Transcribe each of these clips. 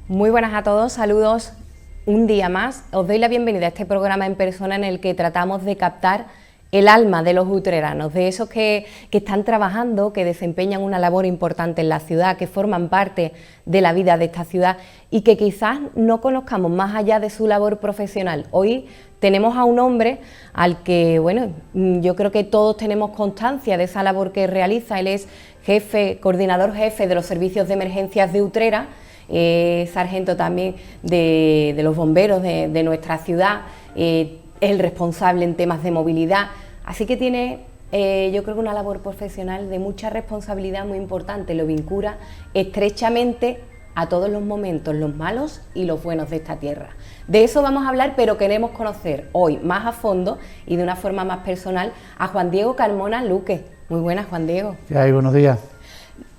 Muy buenas a todos, saludos un día más. Os doy la bienvenida a este programa en persona en el que tratamos de captar el alma de los utreranos, de esos que están trabajando, que desempeñan una labor importante en la ciudad, que forman parte de la vida de esta ciudad y que quizás no conozcamos más allá de su labor profesional. Hoy tenemos a un hombre al que, bueno, yo creo que todos tenemos constancia de esa labor que realiza. Él es coordinador jefe de los servicios de emergencias de Utrera, sargento también de los bomberos de nuestra ciudad, es el responsable en temas de movilidad, así que tiene yo creo que una labor profesional de mucha responsabilidad muy importante, lo vincula estrechamente a todos los momentos, los malos y los buenos de esta tierra. De eso vamos a hablar, pero queremos conocer hoy más a fondo y de una forma más personal a Juan Diego Carmona Luque. Muy buenas, Juan Diego. ¿Qué hay? Buenos días.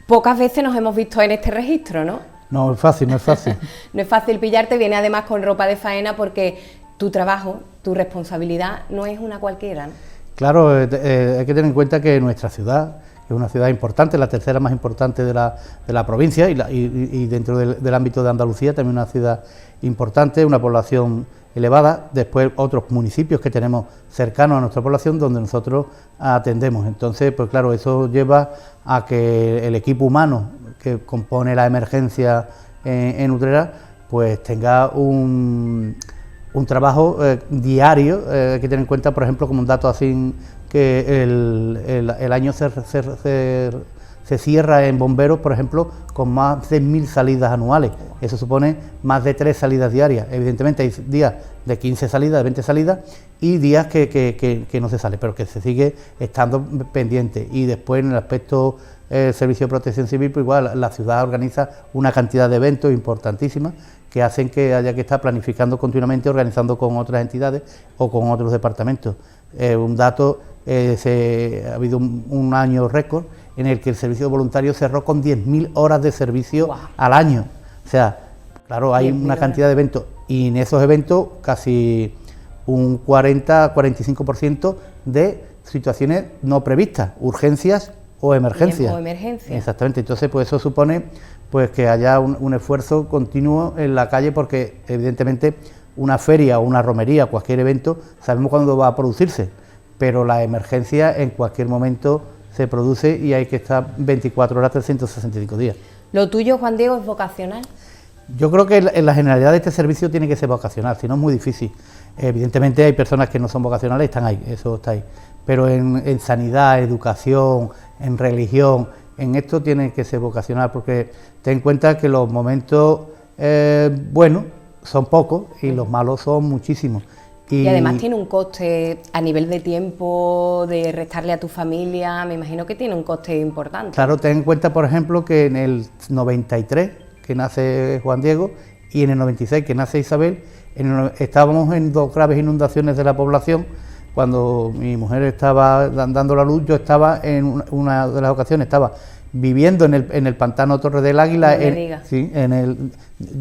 Pocas veces nos hemos visto en este registro, ¿no? No es fácil, no es fácil. No es fácil pillarte, viene además con ropa de faena porque tu trabajo, tu responsabilidad no es una cualquiera, ¿no? Claro, hay que tener en cuenta que nuestra ciudad es una ciudad importante, la tercera más importante de la provincia y dentro del ámbito de Andalucía también una ciudad importante, una población elevada, después otros municipios que tenemos cercanos a nuestra población donde nosotros atendemos. Entonces, pues claro, eso lleva a que el equipo humano que compone la emergencia en Utrera, pues tenga un trabajo diario. Hay que tener en cuenta, por ejemplo, como un dato así, que el año se cierra en bomberos, por ejemplo, con más de 1000 salidas anuales. Eso supone más de 3 salidas diarias. Evidentemente hay días de 15 salidas, de 20 salidas y días que no se sale, pero que se sigue estando pendiente. Y después en el aspecto Servicio de Protección Civil, pues igual la ciudad organiza una cantidad de eventos importantísimas que hacen que haya que estar planificando continuamente, organizando con otras entidades o con otros departamentos. Un dato, ha habido un año récord en el que el servicio voluntario cerró con 10.000 horas de servicio ¡wow! Al año. O sea, claro, hay una cantidad de eventos y en esos eventos casi un 40-45% de situaciones no previstas, urgencias o emergencias. Exactamente, entonces pues eso supone pues que haya un esfuerzo continuo en la calle, porque evidentemente una feria o una romería, cualquier evento, sabemos cuándo va a producirse, pero la emergencia en cualquier momento se produce y hay que estar 24 horas, 365 días. ¿Lo tuyo, Juan Diego, es vocacional? Yo creo que en la generalidad de este servicio tiene que ser vocacional, si no es muy difícil. Evidentemente hay personas que no son vocacionales y están ahí, eso está ahí, pero en sanidad, educación, en religión, en esto tiene que ser vocacional, porque ten en cuenta que los momentos buenos son pocos y los malos son muchísimos. Y además tiene un coste a nivel de tiempo, de restarle a tu familia, me imagino que tiene un coste importante. Claro, ten en cuenta, por ejemplo, que en el 93, que nace Juan Diego, y en el 96, que nace Isabel, estábamos en 2 graves inundaciones de la población. Cuando mi mujer estaba dando la luz, yo estaba en una de las ocasiones, estaba viviendo en el pantano Torre del Águila.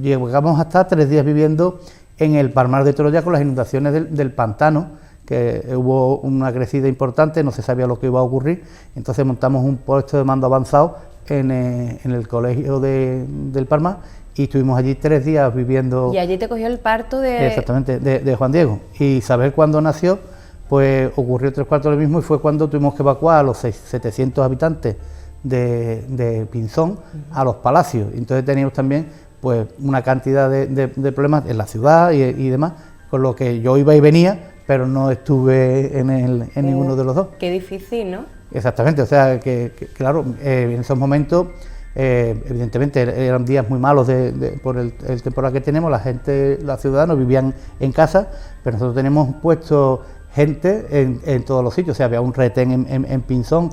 Llegamos hasta 3 días viviendo en el Palmar de Troya con las inundaciones del pantano, que hubo una crecida importante, no se sabía lo que iba a ocurrir, entonces montamos un puesto de mando avanzado en el colegio del Palmar y estuvimos allí 3 días viviendo. Y allí te cogió el parto de... Exactamente, de Juan Diego. Y saber cuándo nació, pues ocurrió 3/4 lo mismo, y fue cuando tuvimos que evacuar a los 700 habitantes de Pinzón a los Palacios. Entonces teníamos también pues una cantidad de problemas en la ciudad y demás, con lo que yo iba y venía, pero no estuve en ninguno de los dos. Qué difícil, ¿no? Exactamente, o sea que claro, en esos momentos evidentemente eran días muy malos por el temporal que tenemos, los ciudadanos vivían en casa, pero nosotros tenemos puesto gente en todos los sitios. O sea, había un retén en Pinzón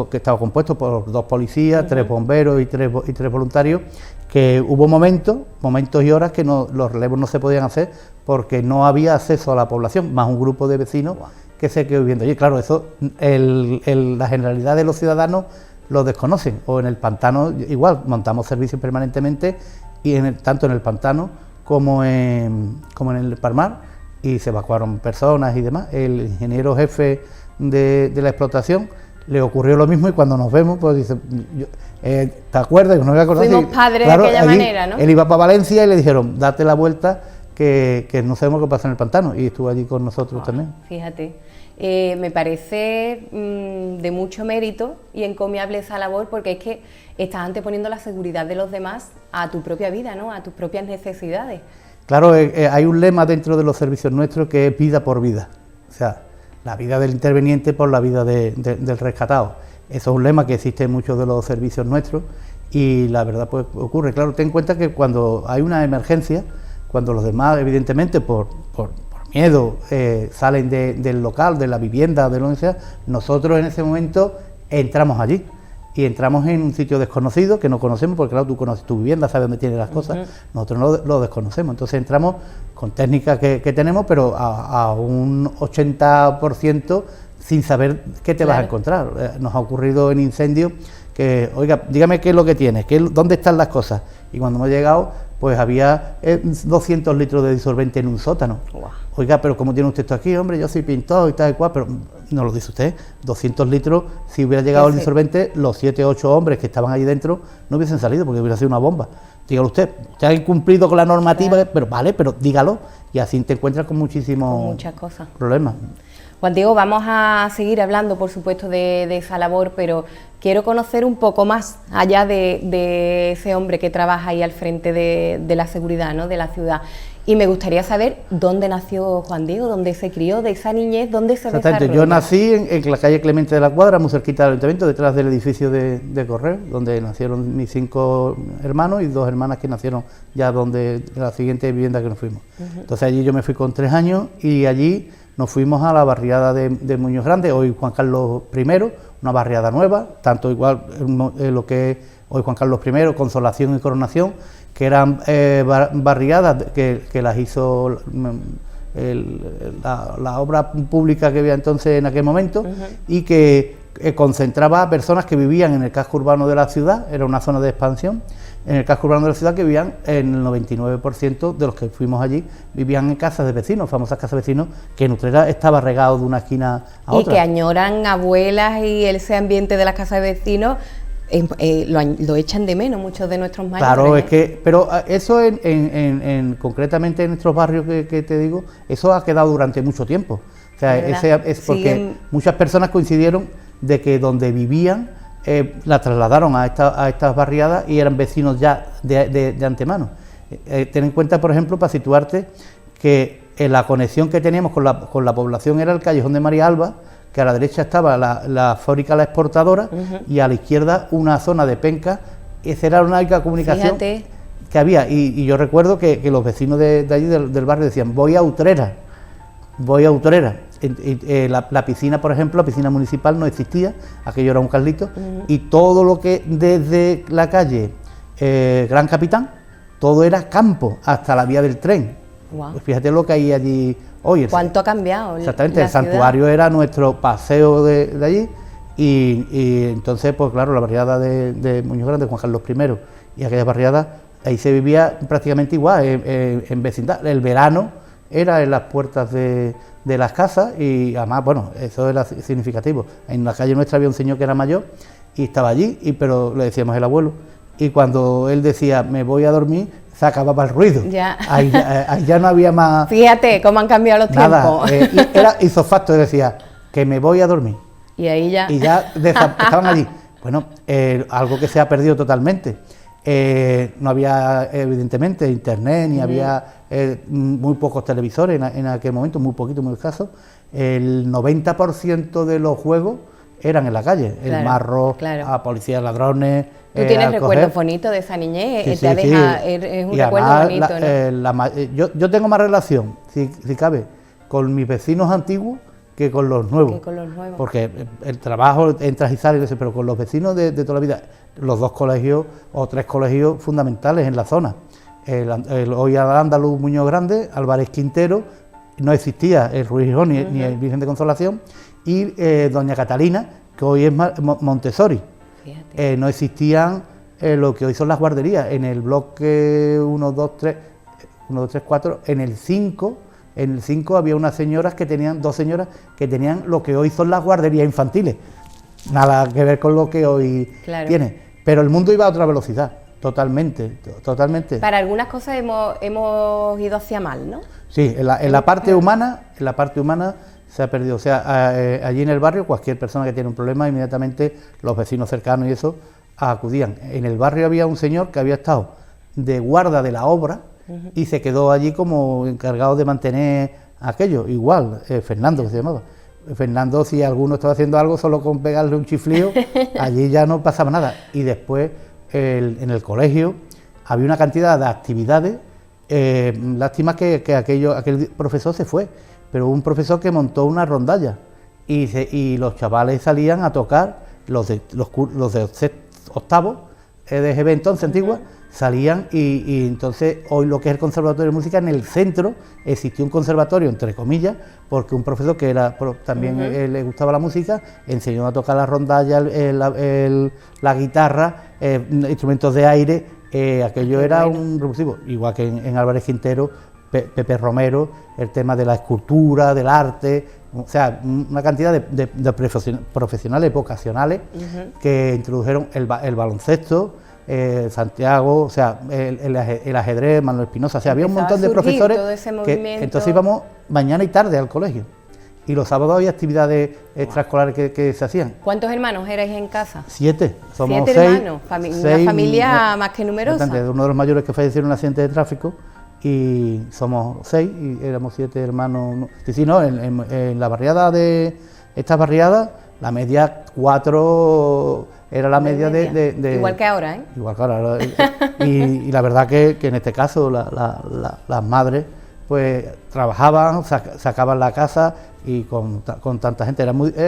que estaba compuesto por 2 policías, 3 bomberos y 3 voluntarios, que hubo momentos y horas que los relevos no se podían hacer porque no había acceso a la población, más un grupo de vecinos que se quedó viviendo. Y claro, eso la generalidad de los ciudadanos lo desconocen. O en el pantano igual, montamos servicios permanentemente, y tanto en el pantano como en el Palmar, y se evacuaron personas y demás. El ingeniero jefe de la explotación le ocurrió lo mismo y cuando nos vemos, pues dice, ¿te acuerdas? Que no me acordaba. Fuimos padres de aquella manera, ¿no? Él iba para Valencia y le dijeron, date la vuelta, que no sabemos qué pasa en el pantano, y estuvo allí con nosotros también. Fíjate, me parece de mucho mérito y encomiable esa labor, porque es que estás anteponiendo la seguridad de los demás a tu propia vida, ¿no? A tus propias necesidades. Claro, hay un lema dentro de los servicios nuestros que es vida por vida, o sea, la vida del interveniente por la vida del rescatado. Eso es un lema que existe en muchos de los servicios nuestros y la verdad pues ocurre. Claro, ten en cuenta que cuando hay una emergencia, cuando los demás evidentemente por miedo salen del local, de la vivienda, de lo que sea, nosotros en ese momento entramos allí. Y entramos en un sitio desconocido que no conocemos, porque claro, tú conoces tu vivienda, sabes dónde tienes las cosas, nosotros no lo desconocemos, entonces entramos con técnicas que tenemos, pero a un 80% sin saber qué te vas a encontrar. Nos ha ocurrido en incendios que, oiga, dígame qué es lo que tienes, dónde están las cosas, y cuando hemos llegado, pues había 200 litros de disolvente en un sótano. Wow. Oiga, pero ¿cómo tiene usted esto aquí? Hombre, yo soy pintor y tal y cual, pero no lo dice usted, 200 litros, si hubiera llegado el disolvente, los 7 o 8 hombres que estaban allí dentro no hubiesen salido, porque hubiera sido una bomba. Dígalo usted ha incumplido con la normativa, claro. Pero vale, pero dígalo, y así te encuentras con muchas cosas, problemas. Juan Diego, vamos a seguir hablando, por supuesto, de esa labor, pero quiero conocer un poco más allá de ese hombre que trabaja ahí al frente de la seguridad, ¿no?, de la ciudad. Y me gustaría saber dónde nació Juan Diego, dónde se crió, de esa niñez, dónde se desarrolló. Yo nací en la calle Clemente de la Cuadra, muy cerquita del ayuntamiento, detrás del edificio de Correo, donde nacieron mis 5 hermanos y 2 hermanas que nacieron ya donde la siguiente vivienda que nos fuimos. Entonces allí yo me fui con 3 años y allí nos fuimos a la barriada de Muñoz Grande, hoy Juan Carlos I, una barriada nueva, tanto igual lo que es hoy Juan Carlos I, Consolación y Coronación, que eran barriadas que las hizo la obra pública que había entonces en aquel momento, y que concentraba a personas que vivían en el casco urbano de la ciudad, era una zona de expansión, en el casco urbano de la ciudad, que vivían, en el 99% de los que fuimos allí, vivían en casas de vecinos, famosas casas de vecinos, que en Utrera estaba regado de una esquina a otra. Y que añoran abuelas y ese ambiente de las casas de vecinos. Lo echan de menos muchos de nuestros mayores. Claro, es que, pero eso concretamente en nuestros barrios que te digo, eso ha quedado durante mucho tiempo. O sea, es porque muchas personas coincidieron de que donde vivían la trasladaron a estas barriadas y eran vecinos ya de antemano. Ten en cuenta, por ejemplo, para situarte, que la conexión que teníamos con la población era el callejón de María Alba, que a la derecha estaba la fábrica La Exportadora, y a la izquierda una zona de penca. Esa era una única comunicación. Fíjate. Que había, y yo recuerdo que los vecinos de allí del barrio decían, voy a Utrera. La piscina, por ejemplo, la piscina municipal no existía, aquello era un carlito, y todo lo que desde la calle Gran Capitán, todo era campo, hasta la vía del tren. Wow. Pues fíjate lo que hay allí hoy. ¿Cuánto ha cambiado? Exactamente, el santuario era nuestro paseo de allí, y entonces, pues claro, la barriada de Muñoz Grande, Juan Carlos I, y aquella barriada, ahí se vivía prácticamente igual, en vecindad. El verano era en las puertas de las casas, y además, bueno, eso era significativo. En la calle nuestra había un señor que era mayor y estaba allí, pero le decíamos el abuelo, y cuando él decía, me voy a dormir, se acababa el ruido. Ya. Ahí ya no había más. Fíjate cómo han cambiado los tiempos. Y era isofacto, decía, que me voy a dormir. Y ahí ya. Y ya estaban allí. Bueno, algo que se ha perdido totalmente. No había, evidentemente, internet, ni había muy pocos televisores en aquel momento, muy poquito, muy escaso. El 90% de los juegos eran en la calle, claro, el marro, a policías, ladrones. ¿Tú tienes recuerdos bonitos de esa niñez? Sí, es un recuerdo además, bonito, ¿no? Yo tengo más relación, si cabe, con mis vecinos antiguos que con los nuevos. Porque el trabajo, entras y sales, pero con los vecinos de toda la vida, los 2 colegios o 3 colegios fundamentales en la zona. Hoy al Andaluz Muñoz Grande, Álvarez Quintero, no existía el Ruiz Gijón ni el Virgen de Consolación, y Doña Catalina, que hoy es Montessori. No existían lo que hoy son las guarderías. En el bloque 1, 2, 3, 4, en el 5 había unas señoras que tenían, 2 señoras que tenían lo que hoy son las guarderías infantiles. nada que ver con lo que hoy Claro. tiene. Pero el mundo iba a otra velocidad, totalmente. Para algunas cosas hemos ido hacia mal, ¿no? Sí, en la parte humana se ha perdido. O sea, allí en el barrio cualquier persona que tiene un problema, inmediatamente los vecinos cercanos y eso acudían. En el barrio había un señor que había estado de guarda de la obra y se quedó allí como encargado de mantener aquello. Igual, Fernando, que se llamaba. Fernando, si alguno estaba haciendo algo, solo con pegarle un chiflío, allí ya no pasaba nada. Y después, en el colegio, había una cantidad de actividades. Lástima que aquel profesor se fue, pero hubo un profesor que montó una rondalla y los chavales salían a tocar, los de octavo de GB entonces, antigua, salían y entonces hoy lo que es el Conservatorio de Música, en el centro existió un conservatorio, entre comillas, porque un profesor que también le gustaba la música, enseñó a tocar la rondalla, la guitarra, instrumentos de aire, aquello era un revulsivo, igual que en Álvarez Quintero, Pepe Romero, el tema de la escultura, del arte, o sea, una cantidad de profesionales vocacionales que introdujeron el baloncesto, Santiago, o sea, el ajedrez, Manuel Espinosa, o sea, había un montón de profesores que entonces íbamos mañana y tarde al colegio. Y los sábados había actividades extraescolares que se hacían. ¿Cuántos hermanos erais en casa? 7. Somos 7 6, hermanos, una familia más que numerosa. Uno de los mayores que falleció en un accidente de tráfico y somos 6 y éramos 7 hermanos. Sí, no, en la barriada de estas barriadas, la media 4 era la media de... Igual que ahora, ¿eh? Igual que ahora. Y la verdad que en este caso las madres pues trabajaban, sacaban la casa y con tanta gente,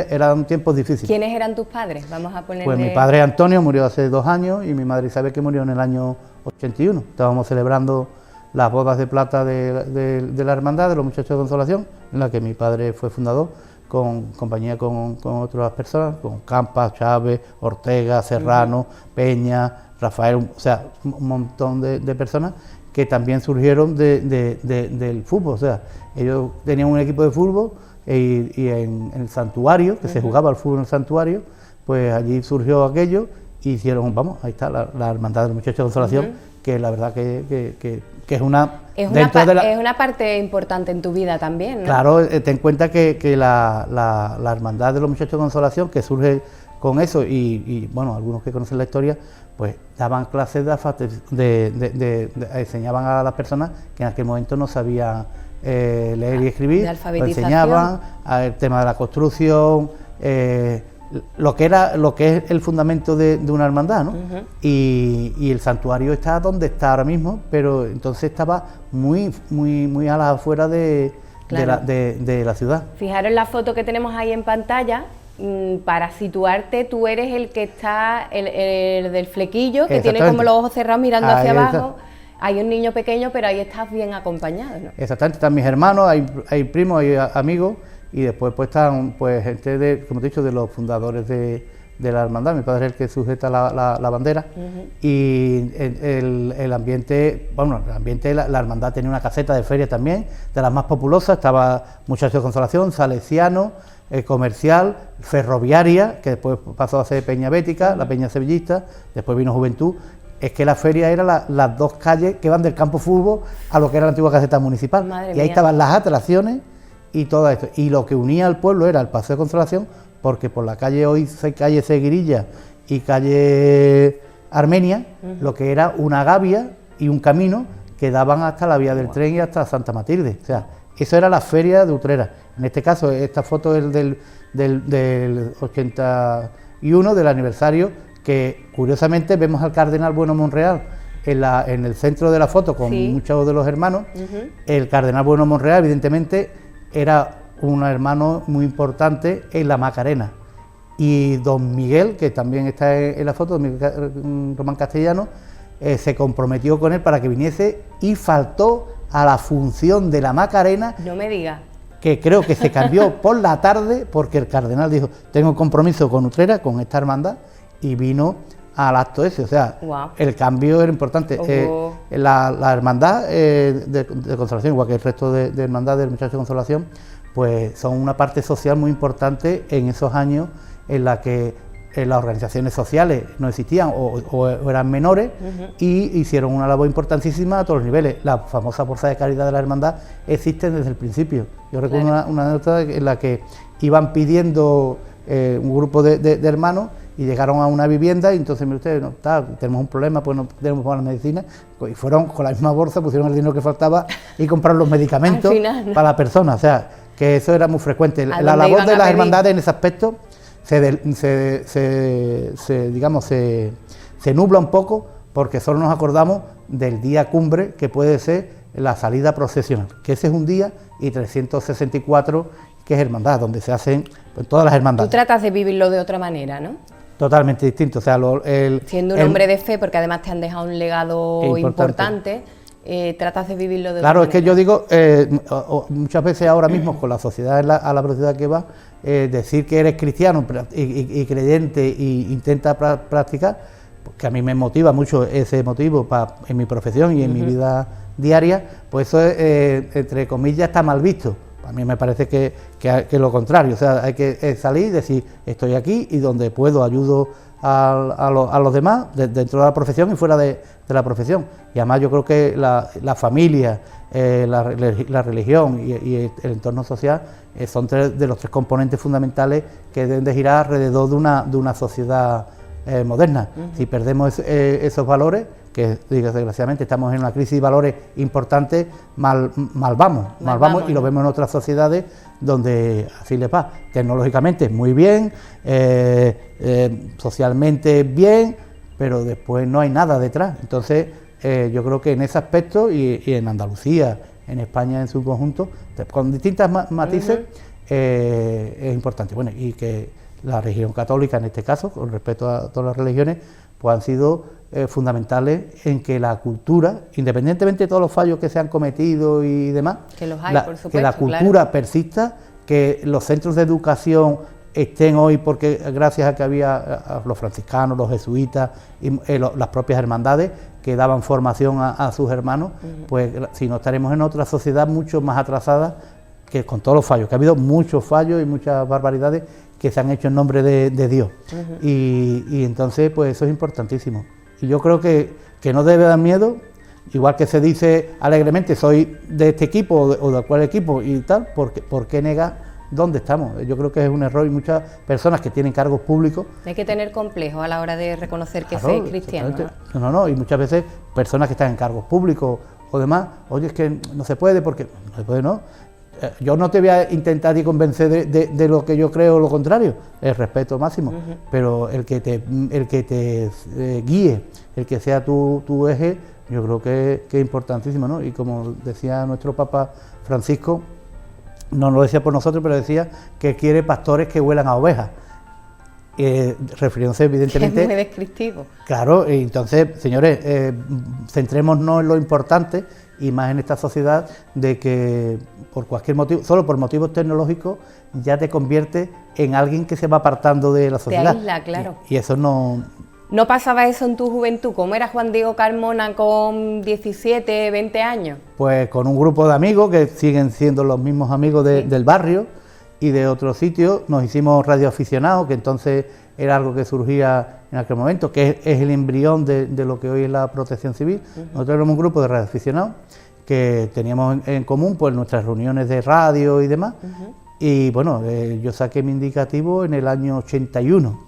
eran tiempos difíciles. ¿Quiénes eran tus padres? Vamos a ponerle... Pues mi padre Antonio murió hace 2 años y mi madre Isabel, que murió en el año 81. Estábamos celebrando las bodas de plata de la Hermandad de los Muchachos de Consolación, en la que mi padre fue fundador, con compañía con otras personas, con Campas, Chávez, Ortega, Serrano, Peña, Rafael, o sea, un montón de personas que también surgieron del fútbol. O sea, ellos tenían un equipo de fútbol y en el santuario, que se jugaba al fútbol en el santuario, pues allí surgió aquello y hicieron, vamos, ahí está la Hermandad de los Muchachos de Consolación, que la verdad que es una... Es una parte importante en tu vida también, ¿no? Claro, ten en cuenta que la Hermandad de los Muchachos de Consolación, que surge con eso, y bueno, algunos que conocen la historia, pues daban clases enseñaban a las personas que en aquel momento no sabían leer y escribir, lo enseñaban, el tema de la construcción, lo que es el fundamento de una hermandad, ¿no? Y el santuario está donde está ahora mismo, pero entonces estaba muy a las afueras de la ciudad. Fijaros en la foto que tenemos ahí en pantalla. Para situarte, tú eres el que está, el del flequillo, que tiene como los ojos cerrados mirando hacia abajo. Hay un niño pequeño, pero ahí estás bien acompañado, ¿no? Exactamente, están mis hermanos, hay primos, hay amigos, y después pues están pues gente como te he dicho, de los fundadores de la hermandad. Mi padre es el que sujeta la bandera, y el ambiente, bueno, la hermandad tenía una caseta de feria también, de las más populosas, estaba Muchachos de Consolación, Salesiano, Comercial, Ferroviaria, que después pasó a ser Peña Bética, la Peña Sevillista, después vino Juventud. Es que la feria era las 2 calles que van del campo fútbol a lo que era la antigua caseta municipal. Madre y ahí mía. estaban las atracciones y todo esto. Y lo que unía al pueblo era el Paseo de Consolación, porque por la calle hoy, calle Seguirilla y calle Armenia, lo que era una gavia y un camino que daban hasta la vía del tren y hasta Santa Matilde. O sea, eso era la feria de Utrera. En este caso, esta foto es del 81, del aniversario, que curiosamente vemos al cardenal Bueno Monreal en el centro de la foto con muchos de los hermanos. El cardenal Bueno Monreal, evidentemente, era un hermano muy importante en la Macarena. Y don Miguel, que también está en la foto, Román Castellano, se comprometió con él para que viniese y faltó a la función de la Macarena. No me digas. Que creo que se cambió por la tarde, porque el cardenal dijo, tengo compromiso con Utrera, con esta hermandad, y vino al acto ese. O sea, el cambio era importante. La hermandad de Consolación, igual que el resto de hermandades del Muchacho de Consolación, pues son una parte social muy importante en esos años, en la que las organizaciones sociales no existían o eran menores, y hicieron una labor importantísima a todos los niveles. La famosa Bolsa de Caridad de la Hermandad existe desde el principio. Yo recuerdo una anécdota en la que iban pidiendo un grupo de hermanos y llegaron a una vivienda y entonces, mire usted, no, tenemos un problema, pues no tenemos para la medicina, y fueron con la misma bolsa, pusieron el dinero que faltaba y compraron los medicamentos para la persona. O sea, que eso era muy frecuente. La labor de las hermandades en ese aspecto digamos, se nubla un poco, porque solo nos acordamos del día cumbre, que puede ser la salida procesional, que ese es un día, y 364, que es hermandad, donde se hacen pues, todas las hermandades. Tú tratas de vivirlo de otra manera, ¿no? Totalmente distinto. O sea, siendo un hombre de fe, porque además te han dejado un legado importante, tratas de vivirlo de otra manera. Claro, es que yo digo, muchas veces ahora mismo con la sociedad a la velocidad que va, decir que eres cristiano y creyente e intenta practicar, que a mí me motiva mucho ese motivo en mi profesión y en mi vida diaria, pues eso entre comillas está mal visto. A mí me parece que lo contrario. O sea, hay que salir y decir, estoy aquí y donde puedo ayudo a los demás, dentro de la profesión y fuera de la profesión. Y además yo creo que la familia, la religión y el entorno social son de los tres componentes fundamentales que deben de girar alrededor de una sociedad moderna. Si perdemos esos valores, que desgraciadamente estamos en una crisis de valores importante, mal vamos, y lo vemos en otras sociedades donde así les va. Tecnológicamente muy bien, socialmente bien, pero después no hay nada detrás. Entonces yo creo que en ese aspecto y en Andalucía, en España en su conjunto, con distintas matices, es importante. Bueno, y que la religión católica en este caso, con respecto a todas las religiones, pues han sido fundamentales en que la cultura, independientemente de todos los fallos que se han cometido y demás, que los hay, por supuesto, que la cultura persista, que los centros de educación estén hoy, porque gracias a que había a los franciscanos, los jesuitas y las propias hermandades que daban formación a sus hermanos, pues si no estaremos en otra sociedad mucho más atrasada, que con todos los fallos, que ha habido muchos fallos y muchas barbaridades que se han hecho en nombre de Dios. Y entonces, pues eso es importantísimo. Y yo creo que no debe dar miedo, igual que se dice alegremente, soy de este equipo o de cual equipo y tal, ¿por qué negar dónde estamos? Yo creo que es un error, y muchas personas que tienen cargos públicos... Hay que tener complejos a la hora de reconocer que soy cristiano, ¿no? No, y muchas veces personas que están en cargos públicos o demás, oye, es que no se puede, porque no se puede, no. Yo no te voy a intentar convencer de lo que yo creo o lo contrario, el respeto máximo, pero el que te guíe, el que sea tu eje, yo creo que es importantísimo, ¿no? Y como decía nuestro Papa Francisco, no lo decía por nosotros, pero decía que quiere pastores que huelan a ovejas, refiriéndose evidentemente... Es muy descriptivo. Claro, entonces, señores, centrémonos en lo importante, y más en esta sociedad, de que por cualquier motivo, solo por motivos tecnológicos, ya te convierte en alguien que se va apartando de la sociedad. Te aísla, claro. Y eso no... ¿No pasaba eso en tu juventud? ¿Cómo era Juan Diego Carmona con 17, 20 años? Pues con un grupo de amigos que siguen siendo los mismos amigos del barrio y de otros sitios. Nos hicimos radioaficionados, que entonces era algo que surgía en aquel momento, que es el embrión de lo que hoy es la Protección Civil. Nosotros éramos un grupo de radioaficionados que teníamos en común pues nuestras reuniones de radio y demás. Y bueno, yo saqué mi indicativo en el año 81,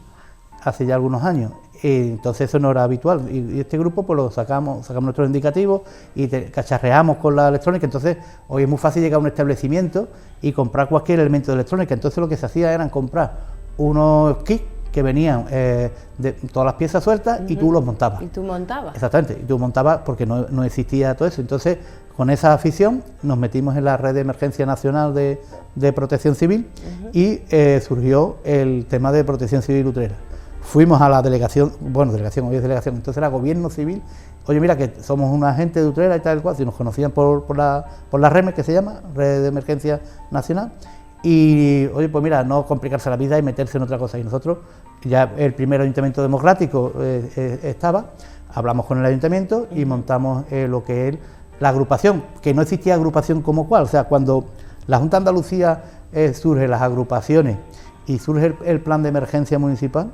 hace ya algunos años. Entonces eso no era habitual, y este grupo pues lo sacamos nuestros indicativos y cacharreamos con la electrónica. Entonces hoy es muy fácil llegar a un establecimiento y comprar cualquier elemento de electrónica. Entonces lo que se hacía era comprar unos kits que venían de todas las piezas sueltas y tú los montabas. ¿Y tú montabas? Exactamente, y tú montabas porque no existía todo eso. Entonces con esa afición nos metimos en la red de emergencia nacional de protección civil y surgió el tema de protección civil utrera. Fuimos a la delegación, hoy es delegación, entonces era gobierno civil. Oye, mira que somos una gente de Utrera y tal cual, si nos conocían por la REME, que se llama, Red de Emergencia Nacional, y oye, pues mira, no complicarse la vida y meterse en otra cosa. Y nosotros, ya el primer ayuntamiento democrático estaba, hablamos con el ayuntamiento y montamos lo que es la agrupación, que no existía agrupación como cual. O sea, cuando la Junta de Andalucía surge las agrupaciones y surge el plan de emergencia municipal,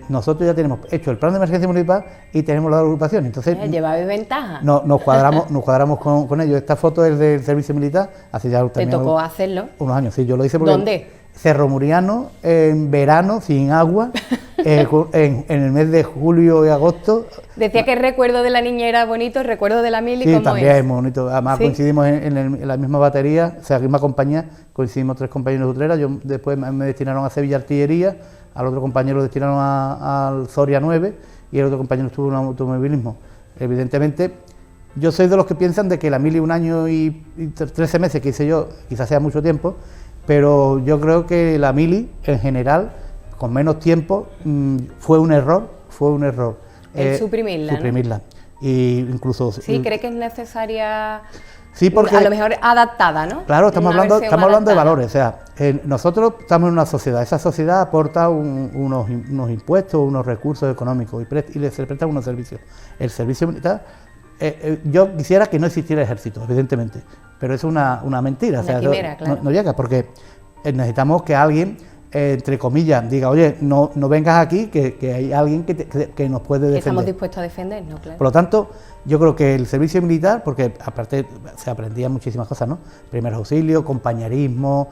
nosotros ya tenemos hecho el plan de emergencia municipal y tenemos la agrupación. Entonces lleváis ventaja. Nos cuadramos con ellos. Esta foto es del servicio militar, hace ya ¿Te tocó hacerlo? Unos años, sí, yo lo hice porque... ¿Dónde? Cerro Muriano, en verano, sin agua, en el mes de julio y agosto. Decía que el recuerdo de la niña era bonito, el recuerdo de la mili, sí, ¿cómo también es? es bonito. Además, ¿sí? Coincidimos en la misma batería, o sea, la misma compañía, coincidimos 3 compañeros de Utrera. Yo después me destinaron a Sevilla Artillería, al otro compañero lo destinaron al Soria 9 y el otro compañero estuvo en automovilismo. Evidentemente, yo soy de los que piensan de que la mili 1 año y 13 meses que hice yo, quizás sea mucho tiempo, pero yo creo que la mili, en general, con menos tiempo, fue un error. Suprimirla, ¿no? Y incluso... Sí, ¿cree que es necesaria? Sí, porque... A lo mejor adaptada, ¿no? Claro, estamos hablando de valores, o sea, nosotros estamos en una sociedad, esa sociedad aporta unos impuestos, unos recursos económicos y se le prestan unos servicios. El servicio militar, yo quisiera que no existiera ejército, evidentemente, pero es una mentira, o sea, quimera, claro. no llega, porque necesitamos que alguien, entre comillas, diga, oye, no vengas aquí, que hay alguien que nos puede defender. Que estamos dispuestos a defendernos, claro. Por lo tanto, yo creo que el servicio militar, porque aparte se aprendían muchísimas cosas, ¿no? Primeros auxilios, compañerismo,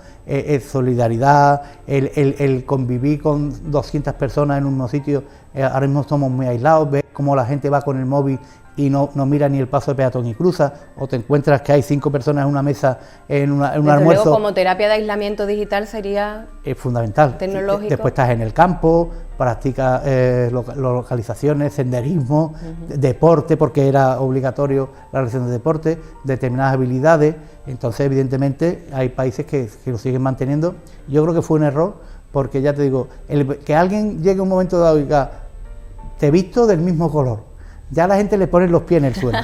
solidaridad, el convivir con 200 personas en un mismo sitio. Ahora mismo estamos muy aislados, ves cómo la gente va con el móvil y no mira ni el paso de peatón y cruza, o te encuentras que hay 5 personas en una mesa en un almuerzo. Luego, como terapia de aislamiento digital sería fundamental. Tecnológico. Después estás en el campo, practicas localizaciones, senderismo, deporte, porque era obligatorio la realización de deporte, determinadas habilidades. Entonces, evidentemente, hay países que lo siguen manteniendo. Yo creo que fue un error, porque ya te digo, que alguien llegue a un momento dado y diga, te he visto del mismo color. Ya la gente le pone los pies en el suelo.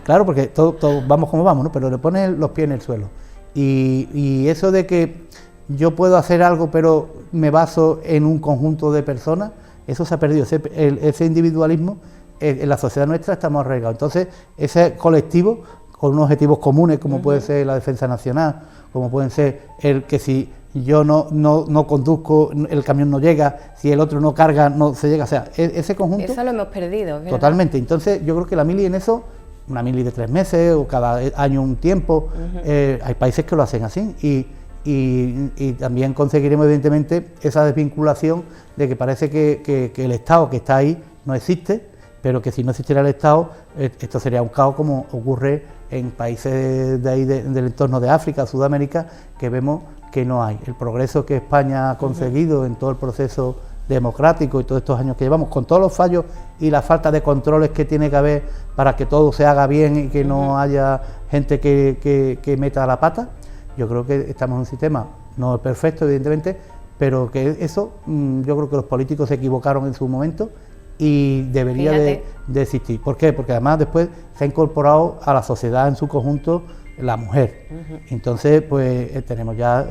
Claro, porque todos vamos como vamos, ¿no? Pero le ponen los pies en el suelo. Y eso de que yo puedo hacer algo, pero me baso en un conjunto de personas, eso se ha perdido. Ese individualismo, en la sociedad nuestra estamos arraigados. Entonces, ese colectivo, con unos objetivos comunes, como puede ser la defensa nacional, como pueden ser el que si yo no conduzco, el camión no llega, si el otro no carga, no se llega, o sea, ese conjunto... Eso lo hemos perdido, ¿verdad? Totalmente. Entonces, yo creo que la mili en eso, una mili de 3 meses o cada año un tiempo, hay países que lo hacen así y también conseguiremos, evidentemente, esa desvinculación de que parece que el Estado que está ahí no existe, pero que si no existiera el Estado, esto sería un caos como ocurre en países de ahí del entorno de África, Sudamérica, que vemos que no hay. El progreso que España ha conseguido en todo el proceso democrático y todos estos años que llevamos, con todos los fallos y la falta de controles que tiene que haber para que todo se haga bien y que no haya gente que meta la pata, yo creo que estamos en un sistema no perfecto, evidentemente, pero que eso, yo creo que los políticos se equivocaron en su momento y debería de existir. ¿Por qué? Porque además después se ha incorporado a la sociedad en su conjunto la mujer. Entonces, pues tenemos ya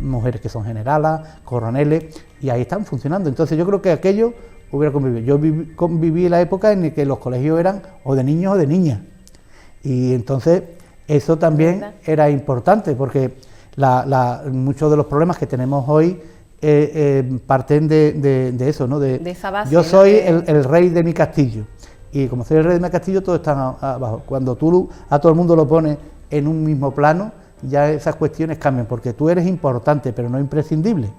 mujeres que son generalas, coroneles, y ahí están funcionando. Entonces, yo creo que aquello hubiera convivido. Yo conviví la época en la que los colegios eran o de niños o de niñas. Y entonces, eso también era importante, porque muchos de los problemas que tenemos hoy parten de eso, ¿no? De esa base, yo soy el rey de mi castillo. Y como soy el rey de mi castillo, todos están abajo. Cuando tú a todo el mundo lo pones en un mismo plano, ya esas cuestiones cambian, porque tú eres importante, pero no imprescindible.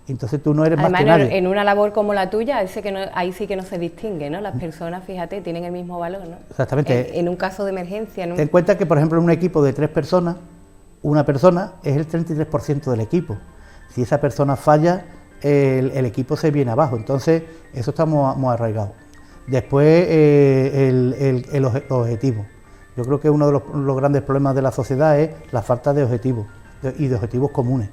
Entonces tú no eres además, más que nadie. En una labor como la tuya, ahí sí que no se distingue, ¿no? Las personas, fíjate, tienen el mismo valor, ¿no? Exactamente. En un caso de emergencia, ¿no? Ten en cuenta que, por ejemplo, en un equipo de 3 personas, una persona es el 33% del equipo. Si esa persona falla, el equipo se viene abajo. Entonces, eso está muy arraigado. Después, los objetivos. Yo creo que uno de los grandes problemas de la sociedad es la falta de objetivos y de objetivos comunes.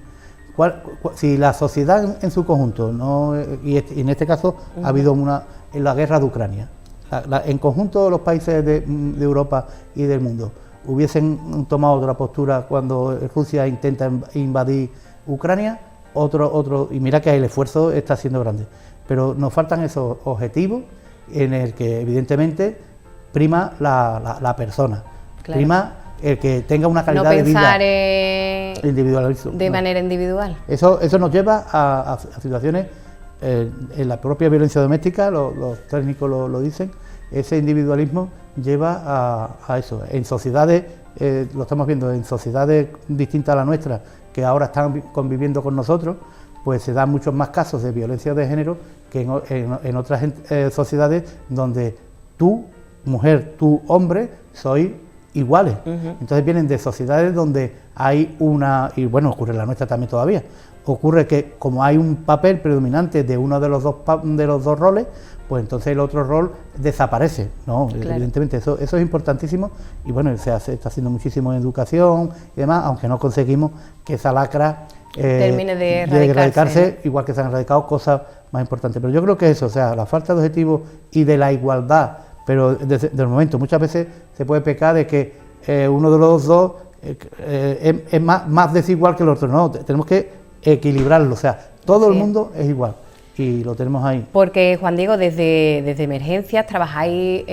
Si la sociedad en su conjunto, y en este caso ha habido en la guerra de Ucrania, en conjunto los países de Europa y del mundo hubiesen tomado otra postura cuando Rusia intenta invadir Ucrania, y mira que el esfuerzo está siendo grande, pero nos faltan esos objetivos en el que evidentemente prima la persona, claro. Prima el que tenga una calidad no de vida individualismo, de manera individual. Eso nos lleva a situaciones, en la propia violencia doméstica, los técnicos lo dicen, ese individualismo lleva a eso. En sociedades, lo estamos viendo, en sociedades distintas a la nuestra, que ahora están conviviendo con nosotros, pues se dan muchos más casos de violencia de género que en otras sociedades donde tú, mujer, tú, hombre, sois iguales. Entonces vienen de sociedades donde hay y bueno, ocurre en la nuestra también todavía, ocurre que como hay un papel predominante de uno de los dos roles, pues entonces el otro rol desaparece, ¿no? Claro. Evidentemente eso es importantísimo y bueno, se está haciendo muchísimo en educación y demás, aunque no conseguimos que esa lacra termine de erradicarse, igual que se han erradicado cosas más importantes. Pero yo creo que eso, o sea, la falta de objetivos y de la igualdad, pero desde el momento, muchas veces se puede pecar de que uno de los dos es más desigual que el otro, no, tenemos que equilibrarlo, o sea, todo el mundo es igual. Y lo tenemos ahí. Porque, Juan Diego, desde Emergencias trabajáis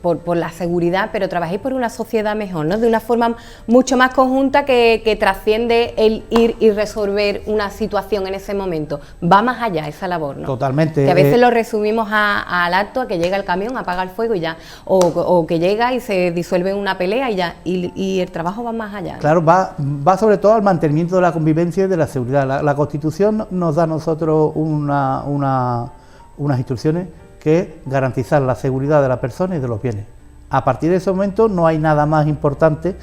por la seguridad, pero trabajáis por una sociedad mejor, ¿no? De una forma mucho más conjunta que trasciende el ir y resolver una situación en ese momento. Va más allá esa labor, ¿no? Totalmente. Que a veces lo resumimos al acto, a que llega el camión, apaga el fuego y ya. O que llega y se disuelve en una pelea y ya. Y el trabajo va más allá, ¿no? Claro, va sobre todo al mantenimiento de la convivencia y de la seguridad. La Constitución nos da a nosotros unas instrucciones que es garantizar la seguridad de la persona y de los bienes. A partir de ese momento no hay nada más importante,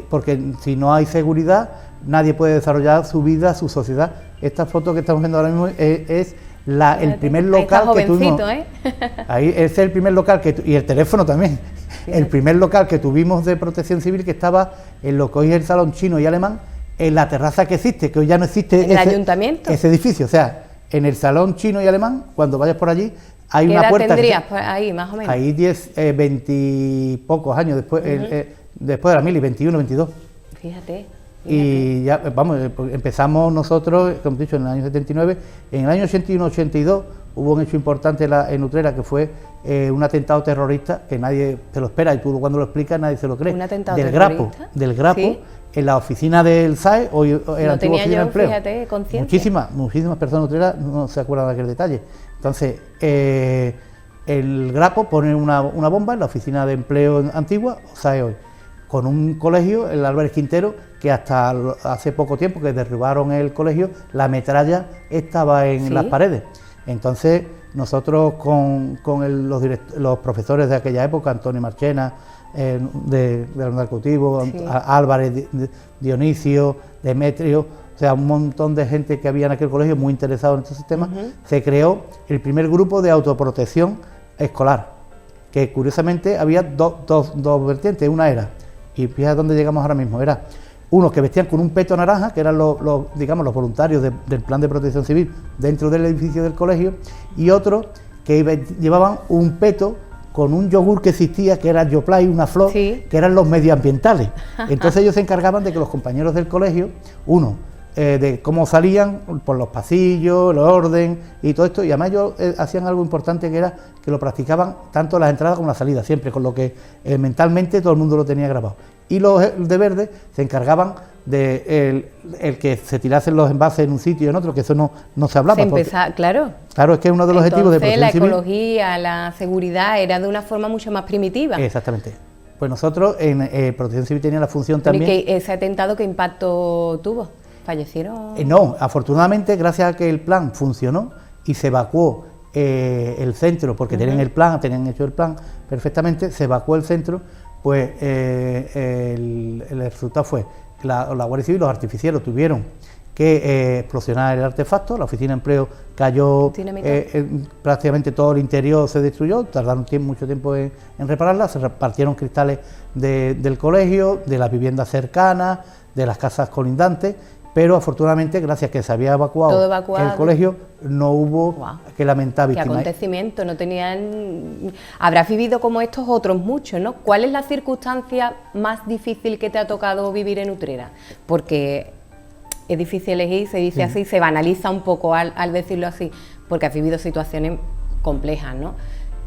porque si no hay seguridad nadie puede desarrollar su vida, su sociedad. Esta foto que estamos viendo ahora mismo es el primer local que tuvimos. Ahí es el primer local y el teléfono también. El primer local que tuvimos de Protección Civil, que estaba en lo que hoy es el Salón Chino y Alemán, en la terraza que existe, que hoy ya no existe. ¿El ayuntamiento? Ese edificio, o sea, en el Salón Chino y Alemán, cuando vayas por allí, hay una puerta. ¿Qué edad tendrías por ahí, más o menos? Ahí 20 y pocos años después, después de la mili, 21, 22. Fíjate. Y ya, vamos, empezamos nosotros, como he dicho, en el año 79. En el año 81-82 hubo un hecho importante en Utrera, que fue un atentado terrorista, que nadie se lo espera, y tú cuando lo explicas nadie se lo cree. ¿Un atentado terrorista? Del Grapo, ¿sí? En la oficina del SAE, hoy era la antigua oficina de empleo. Fíjate, consciente. Muchísimas personas de Utrera no se acuerdan de aquel detalle. Entonces, el Grapo pone una bomba en la oficina de empleo antigua, SAE hoy, con un colegio, el Álvarez Quintero, que hasta hace poco tiempo que derribaron el colegio, la metralla estaba en las paredes. Entonces, nosotros con los profesores de aquella época, Antonio Marchena, de Narcotivo, Álvarez, Dionisio, Demetrio, o sea, un montón de gente que había en aquel colegio muy interesado en estos sistemas, se creó el primer grupo de autoprotección escolar, que curiosamente había dos vertientes. Una era, y fíjate dónde llegamos ahora mismo, era unos que vestían con un peto naranja, que eran los voluntarios del plan de protección civil dentro del edificio del colegio, y otros que llevaban un peto con un yogur que existía, que era Yoplay, una flor, que eran los medioambientales. Entonces ellos se encargaban de que los compañeros del colegio, de cómo salían por los pasillos, el orden y todo esto, y además ellos hacían algo importante, que era que lo practicaban tanto en las entradas como en las salidas, siempre, con lo que mentalmente todo el mundo lo tenía grabado. Y los de verde se encargaban de el que se tirasen los envases en un sitio y en otro, que eso no se hablaba. Claro, es que es uno de los objetivos de Protección Civil. La ecología, la seguridad era de una forma mucho más primitiva. Exactamente. Pues nosotros en Protección Civil tenía la función también. ¿Y ese atentado qué impacto tuvo? ¿Fallecieron? No, afortunadamente, gracias a que el plan funcionó y se evacuó el centro, porque tenían hecho el plan perfectamente, se evacuó el centro, pues el resultado fue que la Guardia Civil, los artificieros tuvieron que explosionar el artefacto, la oficina de empleo cayó, prácticamente todo el interior se destruyó, tardaron mucho tiempo en repararla, se repartieron cristales del colegio, de las viviendas cercanas, de las casas colindantes, pero afortunadamente, gracias a que se había evacuado el colegio, no hubo que lamentar víctimas. ¿Qué acontecimiento? No tenían... Habrás vivido como estos otros muchos, ¿no? ¿Cuál es la circunstancia más difícil que te ha tocado vivir en Utrera? Porque es difícil elegir, se dice así, se banaliza un poco al decirlo así, porque has vivido situaciones complejas, ¿no?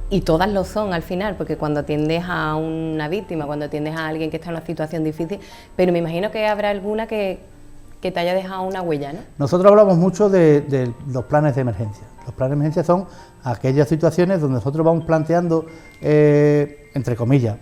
y todas lo son al final, porque cuando atiendes a una víctima, cuando atiendes a alguien que está en una situación difícil, pero me imagino que habrá alguna que te haya dejado una huella, ¿no? Nosotros hablamos mucho de los planes de emergencia. Los planes de emergencia son aquellas situaciones donde nosotros vamos planteando, entre comillas,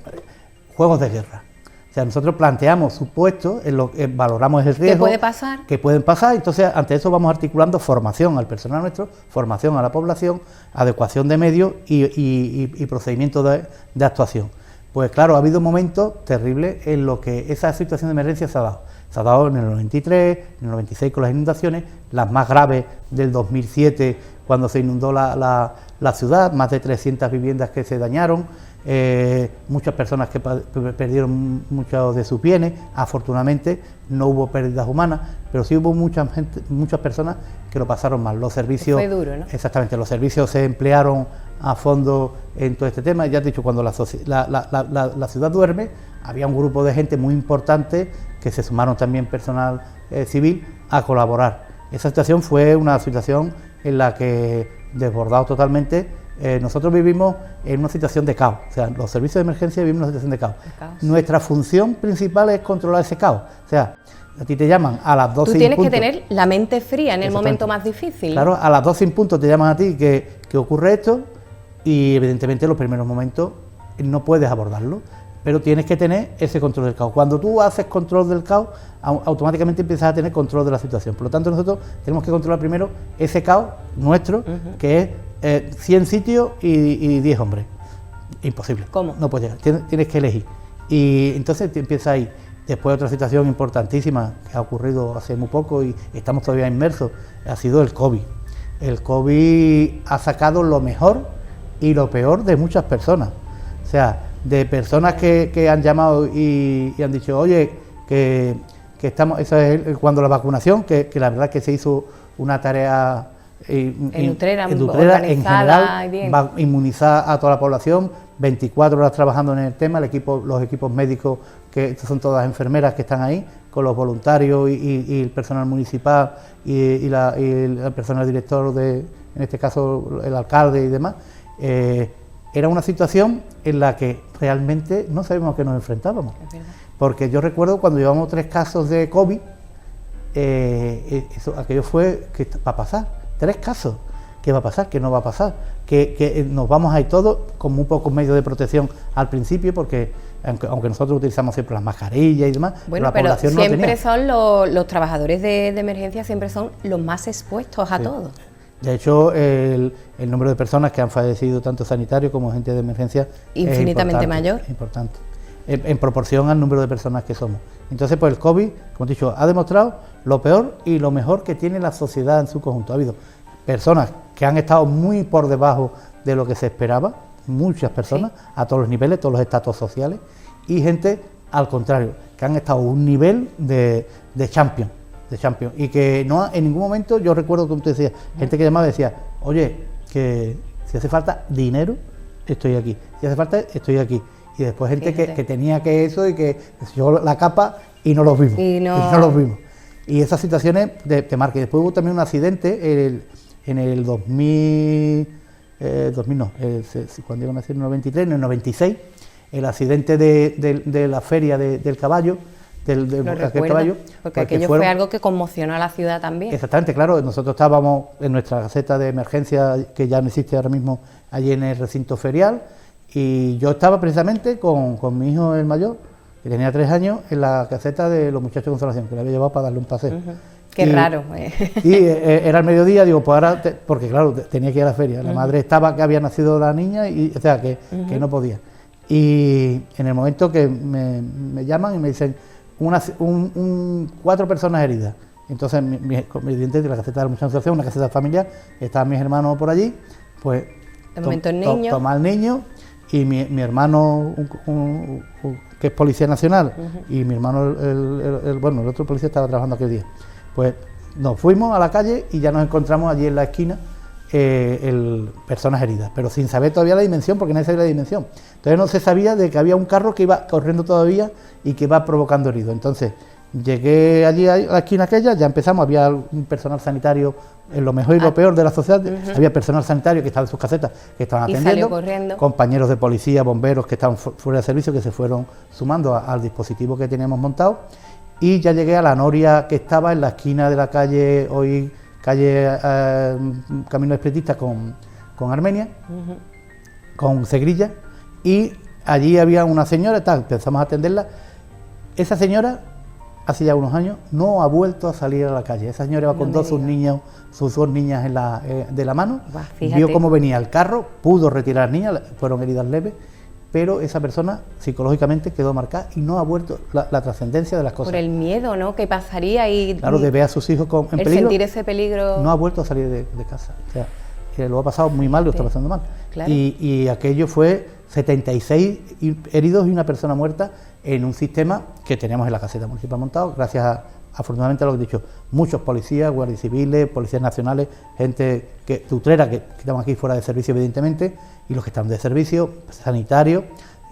juegos de guerra. O sea, nosotros planteamos supuestos, en lo que valoramos el riesgo. ¿Qué puede pasar? Que pueden pasar, entonces ante eso vamos articulando formación al personal nuestro, formación a la población, adecuación de medios y procedimientos de actuación. Pues claro, ha habido momentos terribles en los que esa situación de emergencia se ha dado. Se ha dado en el 93, en el 96 con las inundaciones, las más graves del 2007 cuando se inundó la ciudad, más de 300 viviendas que se dañaron, muchas personas que perdieron muchos de sus bienes. Afortunadamente no hubo pérdidas humanas, pero sí hubo muchas personas que lo pasaron mal. Los servicios, fue duro, ¿no? Exactamente, los servicios se emplearon a fondo en todo este tema. Ya te he dicho, cuando la ciudad duerme, había un grupo de gente muy importante que se sumaron también personal civil a colaborar. Esa situación fue una situación en la que, desbordado totalmente, nosotros vivimos en una situación de caos. O sea, los servicios de emergencia vivimos en una situación de caos. Nuestra función principal es controlar ese caos. O sea, a ti te llaman a las 12 Tú tienes que tener la mente fría en el momento más difícil. Claro, a las 12 en punto te llaman a ti que ocurre esto, y evidentemente en los primeros momentos no puedes abordarlo, pero tienes que tener ese control del caos. Cuando tú haces control del caos, automáticamente empiezas a tener control de la situación. Por lo tanto, nosotros tenemos que controlar primero ese caos nuestro, que es 100 sitios y 10 hombres. Imposible. ¿Cómo? No puedes llegar, tienes que elegir. Y entonces te empieza ahí. Después otra situación importantísima que ha ocurrido hace muy poco y estamos todavía inmersos, ha sido el COVID. El COVID ha sacado lo mejor y lo peor de muchas personas. O sea, de personas que han llamado y han dicho, oye, que estamos, eso es cuando la vacunación, que la verdad que se hizo una tarea en Utrera en general, va a inmunizar a toda la población, 24 horas trabajando en el tema, los equipos médicos, que son todas enfermeras que están ahí, con los voluntarios y el personal municipal y el personal director, en este caso el alcalde y demás. Era una situación en la que realmente no sabemos a qué nos enfrentábamos. Porque yo recuerdo cuando llevamos 3 casos de COVID, aquello fue, ¿qué va a pasar? 3 casos, ¿qué va a pasar? ¿Qué no va a pasar? Que nos vamos a ir todos con muy pocos medios de protección al principio, porque aunque nosotros utilizamos siempre las mascarillas y demás, bueno, pero la población no siempre tenía. Son los trabajadores de emergencia, siempre son los más expuestos a todo. De hecho, el número de personas que han fallecido, tanto sanitarios como gente de emergencia, infinitamente mayor. Importante, en proporción al número de personas que somos. Entonces, pues el COVID, como he dicho, ha demostrado lo peor y lo mejor que tiene la sociedad en su conjunto. Ha habido personas que han estado muy por debajo de lo que se esperaba, muchas personas, sí, a todos los niveles, todos los estratos sociales, y gente, al contrario, que han estado a un nivel de champion. Y que no en ningún momento, yo recuerdo como tú decías, gente que llamaba y decía, oye, que si hace falta dinero, estoy aquí, si hace falta, estoy aquí. Y después gente que tenía que eso y que yo la capa y no los vimos. Y no los vimos. Y esas situaciones te marcan. Después hubo también un accidente en el 2000 no, cuando iban a decir en el 93, en el 96, el accidente de la feria del caballo, aquel caballo, porque aquello fue algo que conmocionó a la ciudad también. Exactamente, claro, nosotros estábamos en nuestra caseta de emergencia, que ya no existe ahora mismo, allí en el recinto ferial, y yo estaba precisamente con mi hijo el mayor, que tenía 3 años, en la caseta de los muchachos de Consolación, que le había llevado para darle un paseo. Qué raro. Y era el mediodía, digo, pues ahora, porque claro, tenía que ir a la feria, la madre estaba, que había nacido la niña, y o sea, que no podía. Y en el momento que me llaman y me dicen, 4 personas heridas. Entonces, evidentemente, de la caseta de la muchacha de Consolación, una caseta familiar, estaban mis hermanos por allí, pues toma al niño, y mi hermano, que es policía nacional, y mi hermano, el otro policía estaba trabajando aquel día. Pues nos fuimos a la calle y ya nos encontramos allí en la esquina personas heridas, pero sin saber todavía la dimensión, porque nadie sabía la dimensión. Entonces no se sabía de que había un carro que iba corriendo todavía y que iba provocando heridos. Entonces Llegué allí a la esquina aquella, ya empezamos, había un personal sanitario, en lo mejor y lo peor de la sociedad, había personal sanitario que estaba en sus casetas, que estaban atendiendo, compañeros de policía, bomberos que estaban fuera de servicio, que se fueron sumando al dispositivo que teníamos montado, y ya llegué a la noria que estaba en la esquina de la calle, hoy calle Camino Espretista con Armenia, con Segrilla, y allí había una señora, empezamos a atenderla. Esa señora, hace ya unos años, no ha vuelto a salir a la calle. Esa señora va con sus dos niñas de la mano, vio cómo venía el carro, pudo retirar niñas, fueron heridas leves, pero esa persona psicológicamente quedó marcada y no ha vuelto la trascendencia de las cosas. Por el miedo, ¿no?, que pasaría y... Claro, de ver a sus hijos en peligro. Sentir ese peligro. No ha vuelto a salir de casa. O sea, que lo ha pasado muy mal, lo está pasando mal. Claro. Y aquello fue 76 heridos y una persona muerta en un sistema que teníamos en la caseta municipal montado, gracias afortunadamente a lo que he dicho, muchos policías, guardias civiles, policías nacionales, gente tutrera que estamos aquí fuera de servicio evidentemente, y los que están de servicio, sanitarios,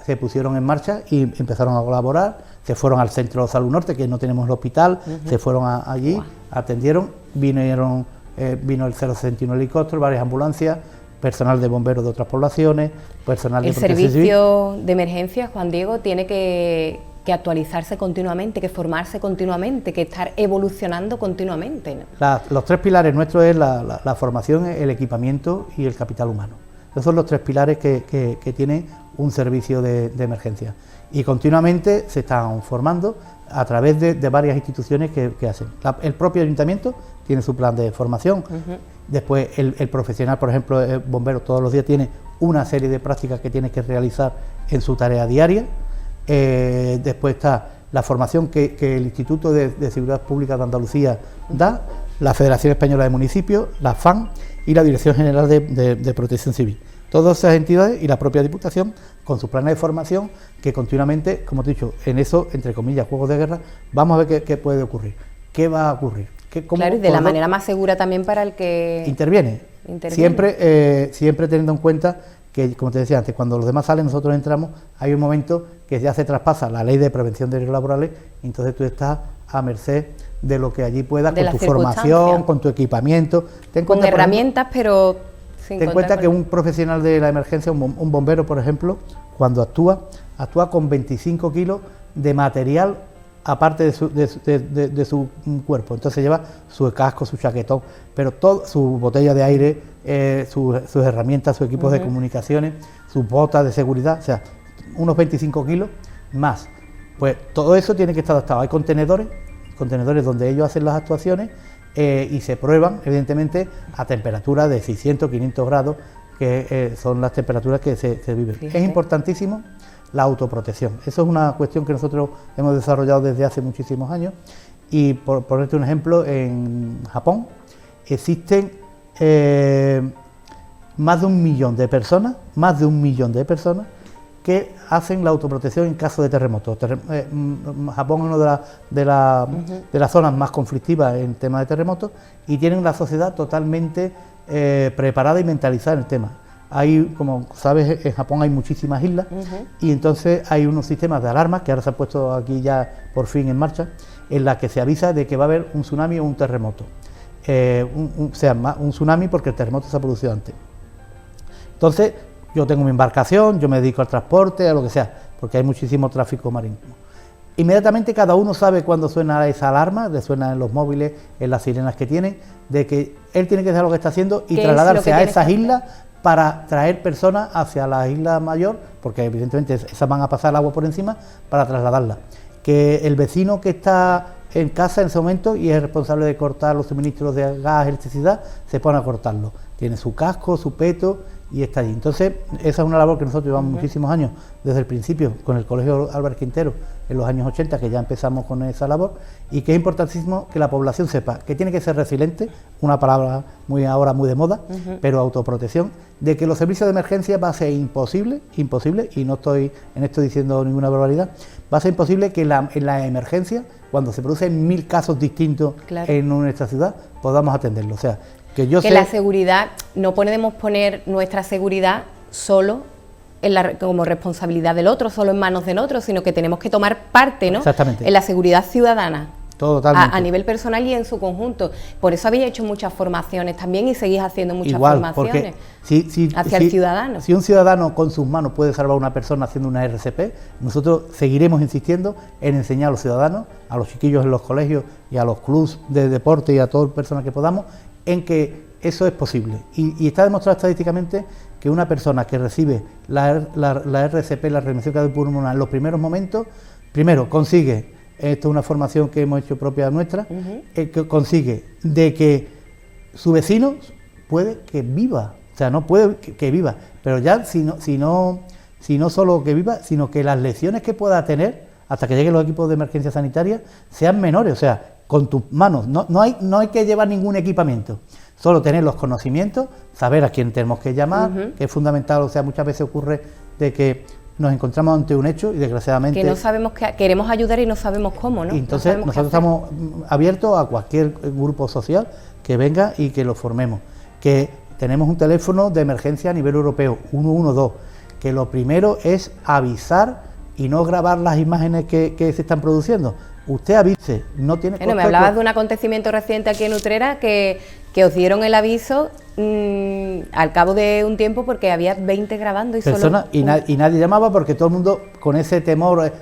se pusieron en marcha y empezaron a colaborar, se fueron al centro de Salud Norte, que no tenemos el hospital, se fueron allí, atendieron, vino el 061 helicóptero, varias ambulancias, personal de bomberos de otras poblaciones, personal de protección civil. El servicio de emergencias, Juan Diego, tiene que actualizarse continuamente, que formarse continuamente, que estar evolucionando continuamente, ¿no? Los tres pilares nuestros es la formación, el equipamiento y el capital humano. Esos son los tres pilares que tiene un servicio de emergencia. Y continuamente se están formando a través de varias instituciones que hacen. El propio ayuntamiento tiene su plan de formación. Después el profesional, por ejemplo, el bombero, todos los días tiene una serie de prácticas que tiene que realizar en su tarea diaria. Después está la formación que el Instituto de Seguridad Pública de Andalucía da, la Federación Española de Municipios, la FAN y la Dirección General de Protección Civil. Todas esas entidades y la propia Diputación con sus planes de formación que continuamente, como te he dicho, en eso, entre comillas, juegos de guerra, vamos a ver qué puede ocurrir, qué va a ocurrir. Claro, y de la manera más segura también para el que interviene. Siempre teniendo en cuenta que, como te decía antes, cuando los demás salen, nosotros entramos, hay un momento que ya se traspasa la ley de prevención de riesgos laborales, y entonces tú estás a merced de lo que allí puedas, con tu formación, con tu equipamiento. Con herramientas, pero sin ten en cuenta que un profesional de la emergencia, un bombero, por ejemplo, cuando actúa con 25 kilos de material aparte de su cuerpo. Entonces lleva su casco, su chaquetón, pero todo, su botella de aire, sus herramientas, sus equipos de comunicaciones, sus botas de seguridad, o sea, unos 25 kilos más. Pues todo eso tiene que estar adaptado. Hay contenedores donde ellos hacen las actuaciones y se prueban, evidentemente, a temperaturas de 600, 500 grados, que son las temperaturas que se viven. Fíjate. Es importantísimo la autoprotección. Eso es una cuestión que nosotros hemos desarrollado desde hace muchísimos años, y por ponerte un ejemplo, en Japón existen más de 1 millón de personas que hacen la autoprotección en caso de terremotos. Japón es una de las zonas más conflictivas en tema de terremotos, y tienen la sociedad totalmente preparada y mentalizada en el tema. Como sabes, en Japón hay muchísimas islas, y entonces hay unos sistemas de alarmas que ahora se han puesto aquí ya por fin en marcha, en la que se avisa de que va a haber un tsunami o un terremoto. Un tsunami porque el terremoto se ha producido antes. Entonces, yo tengo mi embarcación, yo me dedico al transporte, a lo que sea, porque hay muchísimo tráfico marítimo. Inmediatamente cada uno sabe cuándo suena esa alarma, le suena en los móviles, en las sirenas que tienen, de que él tiene que hacer lo que está haciendo y trasladarse a esas islas para traer personas hacia la isla mayor, porque evidentemente esas van a pasar el agua por encima, para trasladarlas. Que el vecino que está en casa en ese momento y es responsable de cortar los suministros de gas, electricidad, se pone a cortarlo. Tiene su casco, su peto y está allí. Entonces, esa es una labor que nosotros llevamos muchísimos años, desde el principio, con el Colegio Álvarez Quintero, en los años 80, que ya empezamos con esa labor, y que es importantísimo que la población sepa que tiene que ser resiliente, una palabra ahora muy de moda, pero autoprotección, de que los servicios de emergencia va a ser imposible, y no estoy en esto diciendo ninguna barbaridad, va a ser imposible que en la emergencia, cuando se producen 1000 casos distintos en nuestra ciudad, podamos atenderlo. O sea, que la seguridad, no podemos poner nuestra seguridad solo como responsabilidad del otro, solo en manos del otro, sino que tenemos que tomar parte, ¿no?, exactamente, en la seguridad ciudadana. Totalmente. A nivel personal y en su conjunto. Por eso habéis hecho muchas formaciones también y seguís haciendo muchas Igual, formaciones porque hacia el ciudadano. Si un ciudadano con sus manos puede salvar a una persona haciendo una RCP, nosotros seguiremos insistiendo en enseñar a los ciudadanos, a los chiquillos en los colegios y a los clubs de deporte y a todas las personas que podamos, en que eso es posible. Y está demostrado estadísticamente que una persona que recibe la RCP, la reanimación cardiopulmonar, en los primeros momentos, primero consigue, esto es una formación que hemos hecho propia nuestra, que consigue de que su vecino puede que viva, o sea, no puede que viva, pero ya si no solo que viva, sino que las lesiones que pueda tener hasta que lleguen los equipos de emergencia sanitaria sean menores, o sea, con tus manos, no hay que llevar ningún equipamiento, solo tener los conocimientos, saber a quién tenemos que llamar, que es fundamental, o sea, muchas veces ocurre de que nos encontramos ante un hecho y desgraciadamente... Que no sabemos, que queremos ayudar y no sabemos cómo, ¿no? Y entonces nosotros estamos abiertos a cualquier grupo social que venga y que lo formemos. Que tenemos un teléfono de emergencia a nivel europeo, 112, que lo primero es avisar y no grabar las imágenes que se están produciendo. Usted avise, no tiene... Bueno, me hablabas de un acontecimiento reciente aquí en Utrera que os dieron el aviso al cabo de un tiempo porque había 20 grabando y personas, solo... y nadie llamaba porque todo el mundo con ese temor...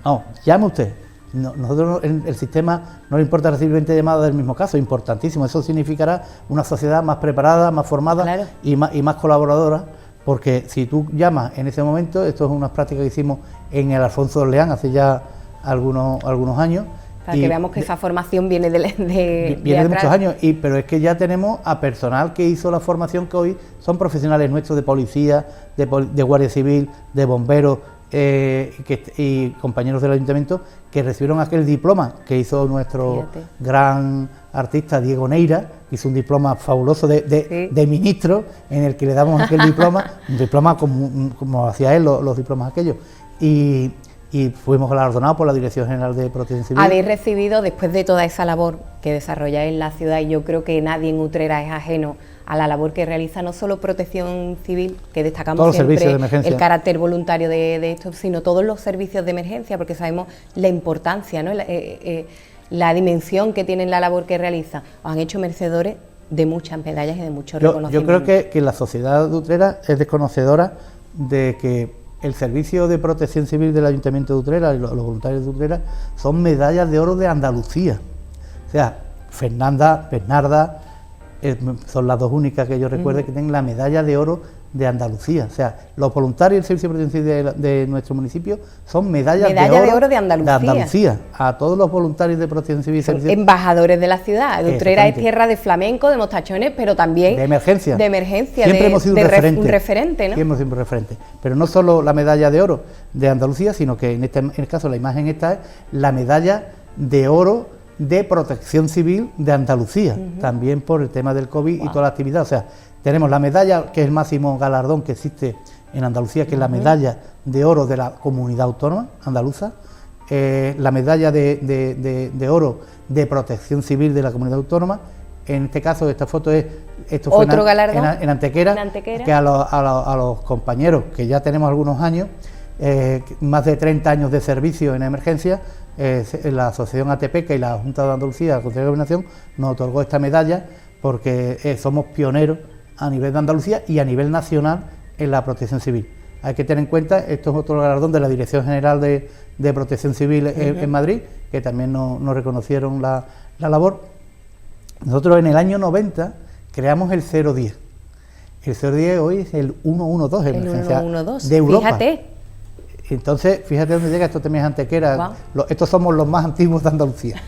no, llame usted. Nosotros el sistema no le importa recibir 20 llamadas del mismo caso, importantísimo. Eso significará una sociedad más preparada, más formada, claro, y más colaboradora, porque si tú llamas en ese momento, esto es una práctica que hicimos en el Alfonso Orleán hace ya algunos años. Para que veamos que esa formación viene de muchos años, pero es que ya tenemos a personal que hizo la formación, que hoy son profesionales nuestros de policía, de guardia civil, de bomberos y compañeros del ayuntamiento que recibieron aquel diploma que hizo nuestro gran artista Diego Neira, que hizo un diploma fabuloso de ministro, en el que le damos aquel diploma, un diploma como hacía él los diplomas aquellos, y fuimos galardonados por la Dirección General de Protección Civil. Habéis recibido, después de toda esa labor que desarrolláis en la ciudad, y yo creo que nadie en Utrera es ajeno a la labor que realiza no solo Protección Civil, que destacamos siempre el carácter voluntario de esto, sino todos los servicios de emergencia, porque sabemos la importancia, ¿no?, la dimensión que tienen la labor que realiza. Os han hecho merecedores de muchas medallas y de muchos reconocimientos. Yo creo que la sociedad de Utrera es desconocedora de que el servicio de protección civil del Ayuntamiento de Utrera y los voluntarios de Utrera son medallas de oro de Andalucía. O sea, Bernarda, son las dos únicas que yo recuerdo que tienen la medalla de oro de Andalucía. O sea, los voluntarios del servicio de protección civil de nuestro municipio son medalla de oro de Andalucía. A todos los voluntarios de protección civil. Son embajadores de la ciudad. Utrera es tierra de flamenco, de mostachones, pero también de emergencia. Siempre hemos sido un referente, ¿no? Siempre hemos sido un referente. Pero no solo la medalla de oro de Andalucía, sino que en el caso la imagen esta es la medalla de oro de protección civil de Andalucía, también por el tema del COVID y toda la actividad. O sea, tenemos la medalla, que es el máximo galardón que existe en Andalucía, que es la medalla de oro de la comunidad autónoma andaluza, la medalla de oro de protección civil de la comunidad autónoma. En este caso, esta foto esto fue en Antequera, que a los compañeros, que ya tenemos algunos años, más de 30 años de servicio en emergencia, la Asociación ATPECA y la Junta de Andalucía, la Consejería de Gobernación, nos otorgó esta medalla porque somos pioneros a nivel de Andalucía y a nivel nacional en la protección civil. Hay que tener en cuenta, esto es otro galardón de la Dirección General de Protección Civil en Madrid, que también nos reconocieron la labor. Nosotros en el año 90 creamos el 010. El 010 hoy es el 112, emergencia de Europa. Fíjate. Entonces, fíjate dónde llega, esto también es Antequera. Wow. Estos somos los más antiguos de Andalucía.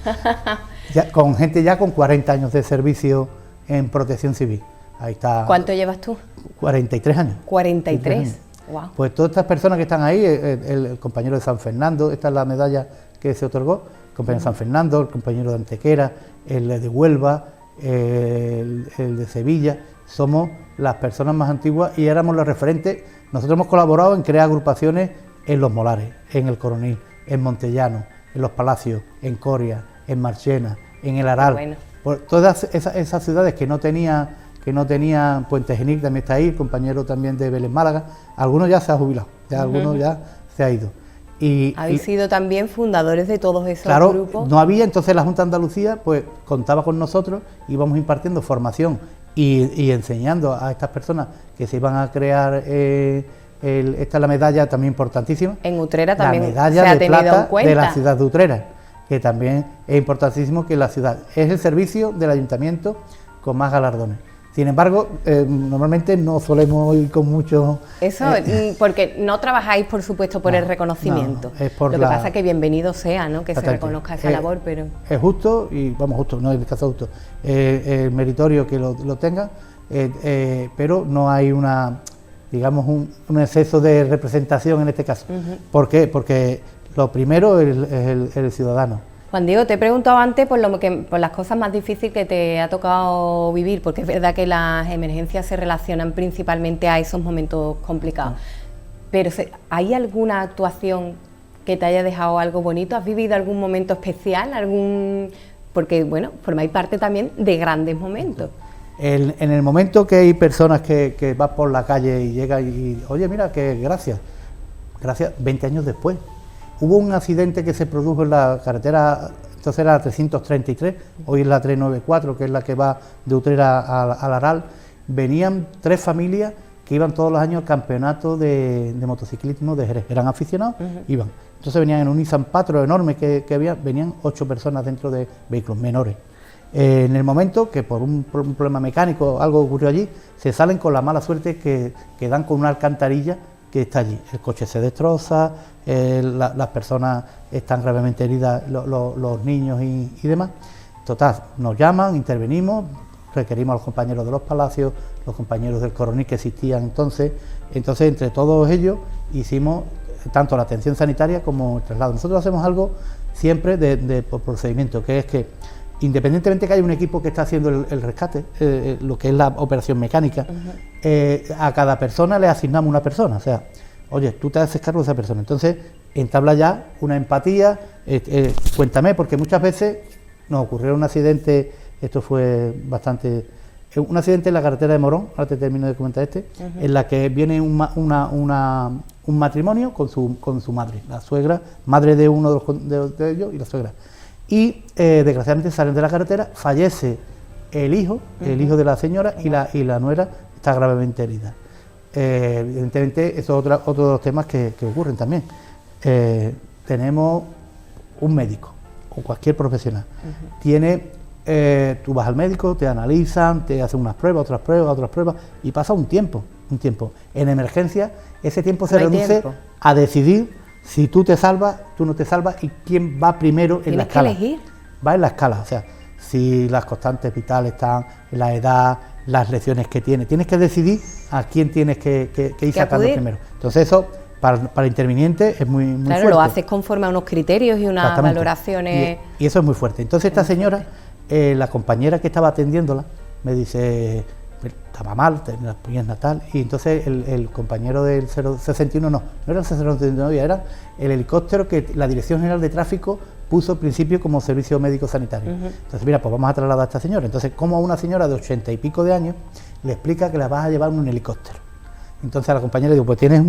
Con gente ya con 40 años de servicio en protección civil. Ahí está. ¿Cuánto llevas tú? 43 años. 43. Wow. Pues todas estas personas que están ahí, el compañero de San Fernando, esta es la medalla que se otorgó, el compañero de San Fernando, el compañero de Antequera, el de Huelva, el de Sevilla, somos las personas más antiguas y éramos los referentes. Nosotros hemos colaborado en crear agrupaciones en Los Molares, en El Coronil, en Montellano, en Los Palacios, en Coria, en Marchena, en El Aral, por todas esas ciudades que no tenían que no tenían Puente Genil, también está ahí, el compañero también de Vélez Málaga, algunos ya se han jubilado, ya algunos ya se ha ido. Habéis sido también fundadores de todos esos grupos. Claro, no había, entonces la Junta de Andalucía pues contaba con nosotros, íbamos impartiendo formación y enseñando a estas personas que se iban a crear, esta es la medalla también importantísima. En Utrera también la medalla se ha de tenido plata en cuenta. de la ciudad de Utrera, que también es importantísimo que la ciudad, es el servicio del ayuntamiento con más galardones. Sin embargo, normalmente no solemos ir con mucho... Eso, porque no trabajáis, por supuesto, por el reconocimiento. No, es por lo que pasa es que bienvenido sea, ¿no?, que se reconozca esa labor, pero... Es justo, y vamos, justo, no es el caso justo, es meritorio que lo tengan, pero no hay digamos, un exceso de representación en este caso. ¿Por qué? Porque lo primero es el ciudadano. Juan Diego, te he preguntado antes por las cosas más difíciles que te ha tocado vivir, porque es verdad que las emergencias se relacionan principalmente a esos momentos complicados. Pero ¿hay alguna actuación que te haya dejado algo bonito? ¿Has vivido algún momento especial? Porque, bueno, formáis parte también de grandes momentos. En el momento que hay personas que vas por la calle y llegan y oye, mira, que gracias, 20 años después. Hubo un accidente que se produjo en la carretera, entonces era la 333, hoy es la 394, que es la que va de Utrera al Aral. Venían 3 familias que iban todos los años al campeonato de motociclismo de Jerez, eran aficionados, iban. Entonces venían en un Nissan Patro enorme que había, venían 8 personas dentro de vehículos menores. En el momento que por un problema mecánico, algo ocurrió allí, se salen con la mala suerte que dan con una alcantarilla que está allí. El coche se destroza, las personas están gravemente heridas, los niños y demás. Total, nos llaman, intervenimos, requerimos a los compañeros de los palacios, los compañeros del coronel que existían entonces entre todos ellos hicimos tanto la atención sanitaria como el traslado. Nosotros hacemos algo siempre por procedimiento, que es que independientemente que haya un equipo que está haciendo el rescate, lo que es la operación mecánica, a cada persona le asignamos una persona, o sea, oye, tú te haces cargo de esa persona, entonces entabla ya una empatía, cuéntame, porque muchas veces nos ocurrió un accidente, esto fue bastante, un accidente en la carretera de Morón, ahora te termino de comentar en la que viene un matrimonio con su madre, la suegra, madre de uno de ellos y la suegra. Y desgraciadamente salen de la carretera, fallece el hijo de la señora y la nuera está gravemente herida. Evidentemente, eso es otro de los temas que ocurren también. Tenemos un médico o cualquier profesional. Tú vas al médico, te analizan, te hacen unas pruebas, otras pruebas y pasa un tiempo. En emergencia, ese tiempo se reduce a decidir si tú te salvas, tú no te salvas y quién va primero en la escala. ¿Tienes que elegir? Va en la escala, o sea, si las constantes vitales están, la edad, las lesiones que tienes que decidir a quién tienes que ir sacando primero. Entonces eso, para el interviniente es muy fuerte. Claro, lo haces conforme a unos criterios y unas valoraciones. Y eso es muy fuerte. Entonces esta señora, la compañera que estaba atendiéndola, me dice, estaba mal, tenía las piernas tal, y entonces el compañero del 061, no era el 061, era el helicóptero que la Dirección General de Tráfico puso al principio como servicio médico sanitario. Entonces, mira, pues vamos a trasladar a esta señora. Entonces, como a una señora de 80 y pico de años le explica que la vas a llevar en un helicóptero. Entonces a la compañera le digo, pues tienes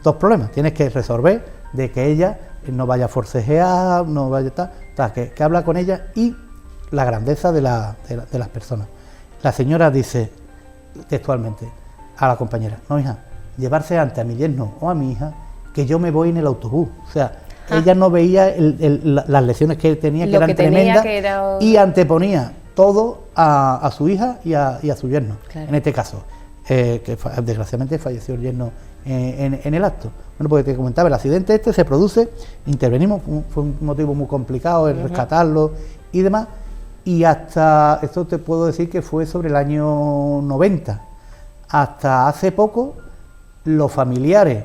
dos problemas, tienes que resolver de que ella no vaya a forcejear, no vaya a estar, que habla con ella y la grandeza de las personas. La señora dice textualmente a la compañera, no hija, llevarse antes a mi yerno o a mi hija que yo me voy en el autobús. O sea, ella no veía las lesiones que tenía, que eran tremendas, y anteponía todo a su hija y a su yerno, claro. En este caso, que desgraciadamente falleció el yerno en el acto. Bueno, porque te comentaba, el accidente se produce, intervenimos, fue un motivo muy complicado el rescatarlo y demás, y hasta, esto te puedo decir que fue sobre el año 90, hasta hace poco, los familiares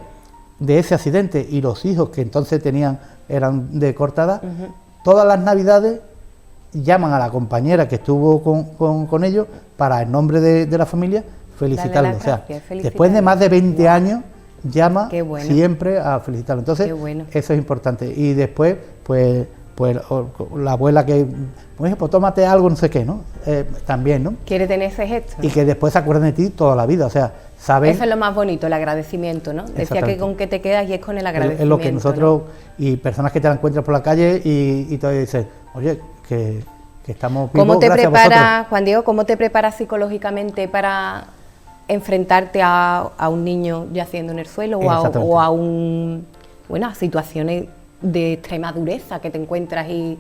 de ese accidente y los hijos que entonces eran de corta edad, todas las navidades llaman a la compañera que estuvo con ellos para, en nombre de la familia, felicitarlo. O sea, después de más de 20 años, llama siempre a felicitarlo. Entonces, eso es importante. Y después, pues pues la abuela que, pues tómate algo, no sé qué, ¿no? También, ¿no? Quiere tener ese gesto. Y que después se acuerden de ti toda la vida, o sea, saben... Eso es lo más bonito, el agradecimiento, ¿no? Decía que con qué te quedas y es con el agradecimiento. Es lo que nosotros, ¿no? Y personas que te la encuentras por la calle y te dicen, oye, que estamos vivos. ¿Cómo te gracias preparas, Juan Diego, cómo te preparas psicológicamente para enfrentarte a un niño yaciendo en el suelo o a a situaciones de extrema dureza que te encuentras y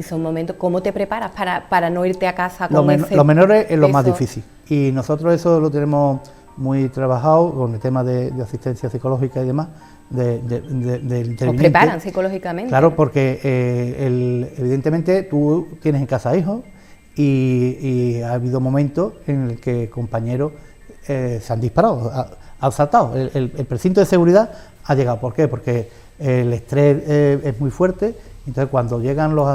son momentos? ¿Cómo te preparas para no irte a casa con ese Los menores es lo peso? más difícil, y nosotros eso lo tenemos muy trabajado con el tema de asistencia psicológica y demás, del interviniente. ¿Os preparan psicológicamente? Claro, porque evidentemente tú tienes en casa hijos y ha habido momentos en el que compañeros se han disparado, han saltado. El precinto de seguridad ha llegado. ¿Por qué? Porque el estrés es muy fuerte, entonces cuando llegan los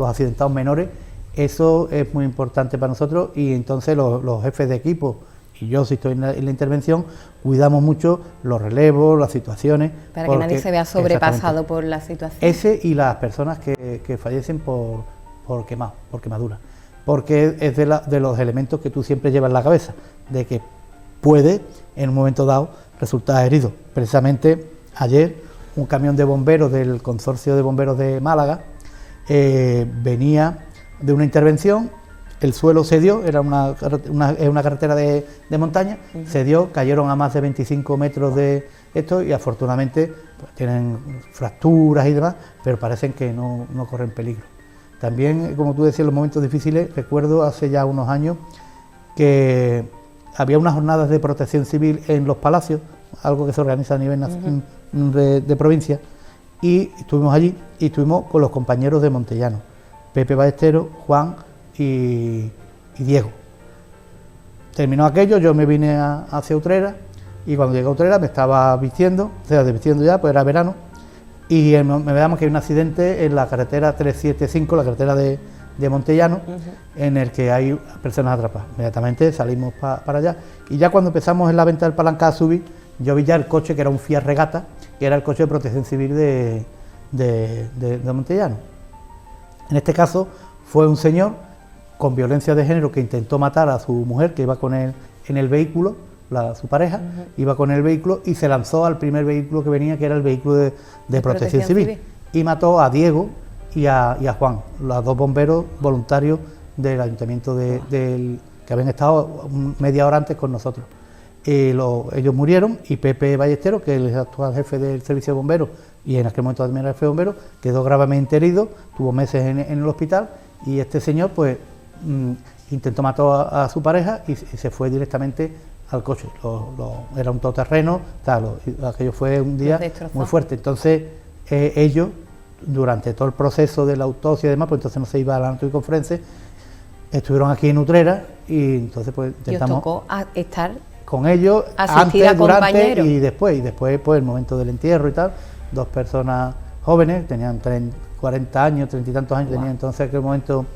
accidentados menores, eso es muy importante para nosotros, y entonces los jefes de equipo y yo, si estoy en la intervención, cuidamos mucho los relevos, las situaciones. Para que nadie se vea sobrepasado por la situación. Ese y las personas que fallecen por quemadura. Porque es de los elementos que tú siempre llevas en la cabeza, de que puede, en un momento dado, resultar herido. Precisamente ayer, un camión de bomberos del Consorcio de Bomberos de Málaga venía de una intervención. El suelo cedió, era una carretera de montaña, cedió, cayeron a más de 25 metros de esto y afortunadamente pues, tienen fracturas y demás, pero parecen que no corren peligro. También, como tú decías, en los momentos difíciles, recuerdo hace ya unos años que había unas jornadas de protección civil en los palacios, algo que se organiza a nivel de provincia, y estuvimos allí y estuvimos con los compañeros de Montellano, Pepe Ballesteros, Juan y Diego. Terminó aquello, yo me vine hacia Utrera, y cuando llegué a Utrera me estaba vistiendo ya, pues era verano, y me veamos que hay un accidente en la carretera 375, la carretera de Montellano, en el que hay personas atrapadas. Inmediatamente salimos para allá, y ya cuando empezamos en la venta del Palanca a subir, yo vi ya el coche, que era un Fiat Regata, que era el coche de protección civil de Montellano. En este caso fue un señor con violencia de género que intentó matar a su mujer, que iba con él en el vehículo, su pareja, iba con el vehículo y se lanzó al primer vehículo que venía, que era el vehículo de protección civil, y mató a Diego y a Juan, los dos bomberos voluntarios del ayuntamiento que habían estado media hora antes con nosotros. Ellos murieron, y Pepe Ballesteros, que es el actual jefe del servicio de bomberos y en aquel momento también era jefe de bomberos, quedó gravemente herido, tuvo meses en el hospital, y este señor pues intentó matar a su pareja y se fue directamente al coche. Era un todoterreno, aquello fue un día muy fuerte. Entonces ellos, durante todo el proceso de la autopsia y demás, pues entonces no se iba a la anatomía forense, estuvieron aquí en Utrera, y entonces pues intentamos... ¿Y os tocó estar con ellos antes, durante y después pues el momento del entierro y tal? Dos personas jóvenes, tenían 40 años, 30 y tantos años, tenían entonces en aquel momento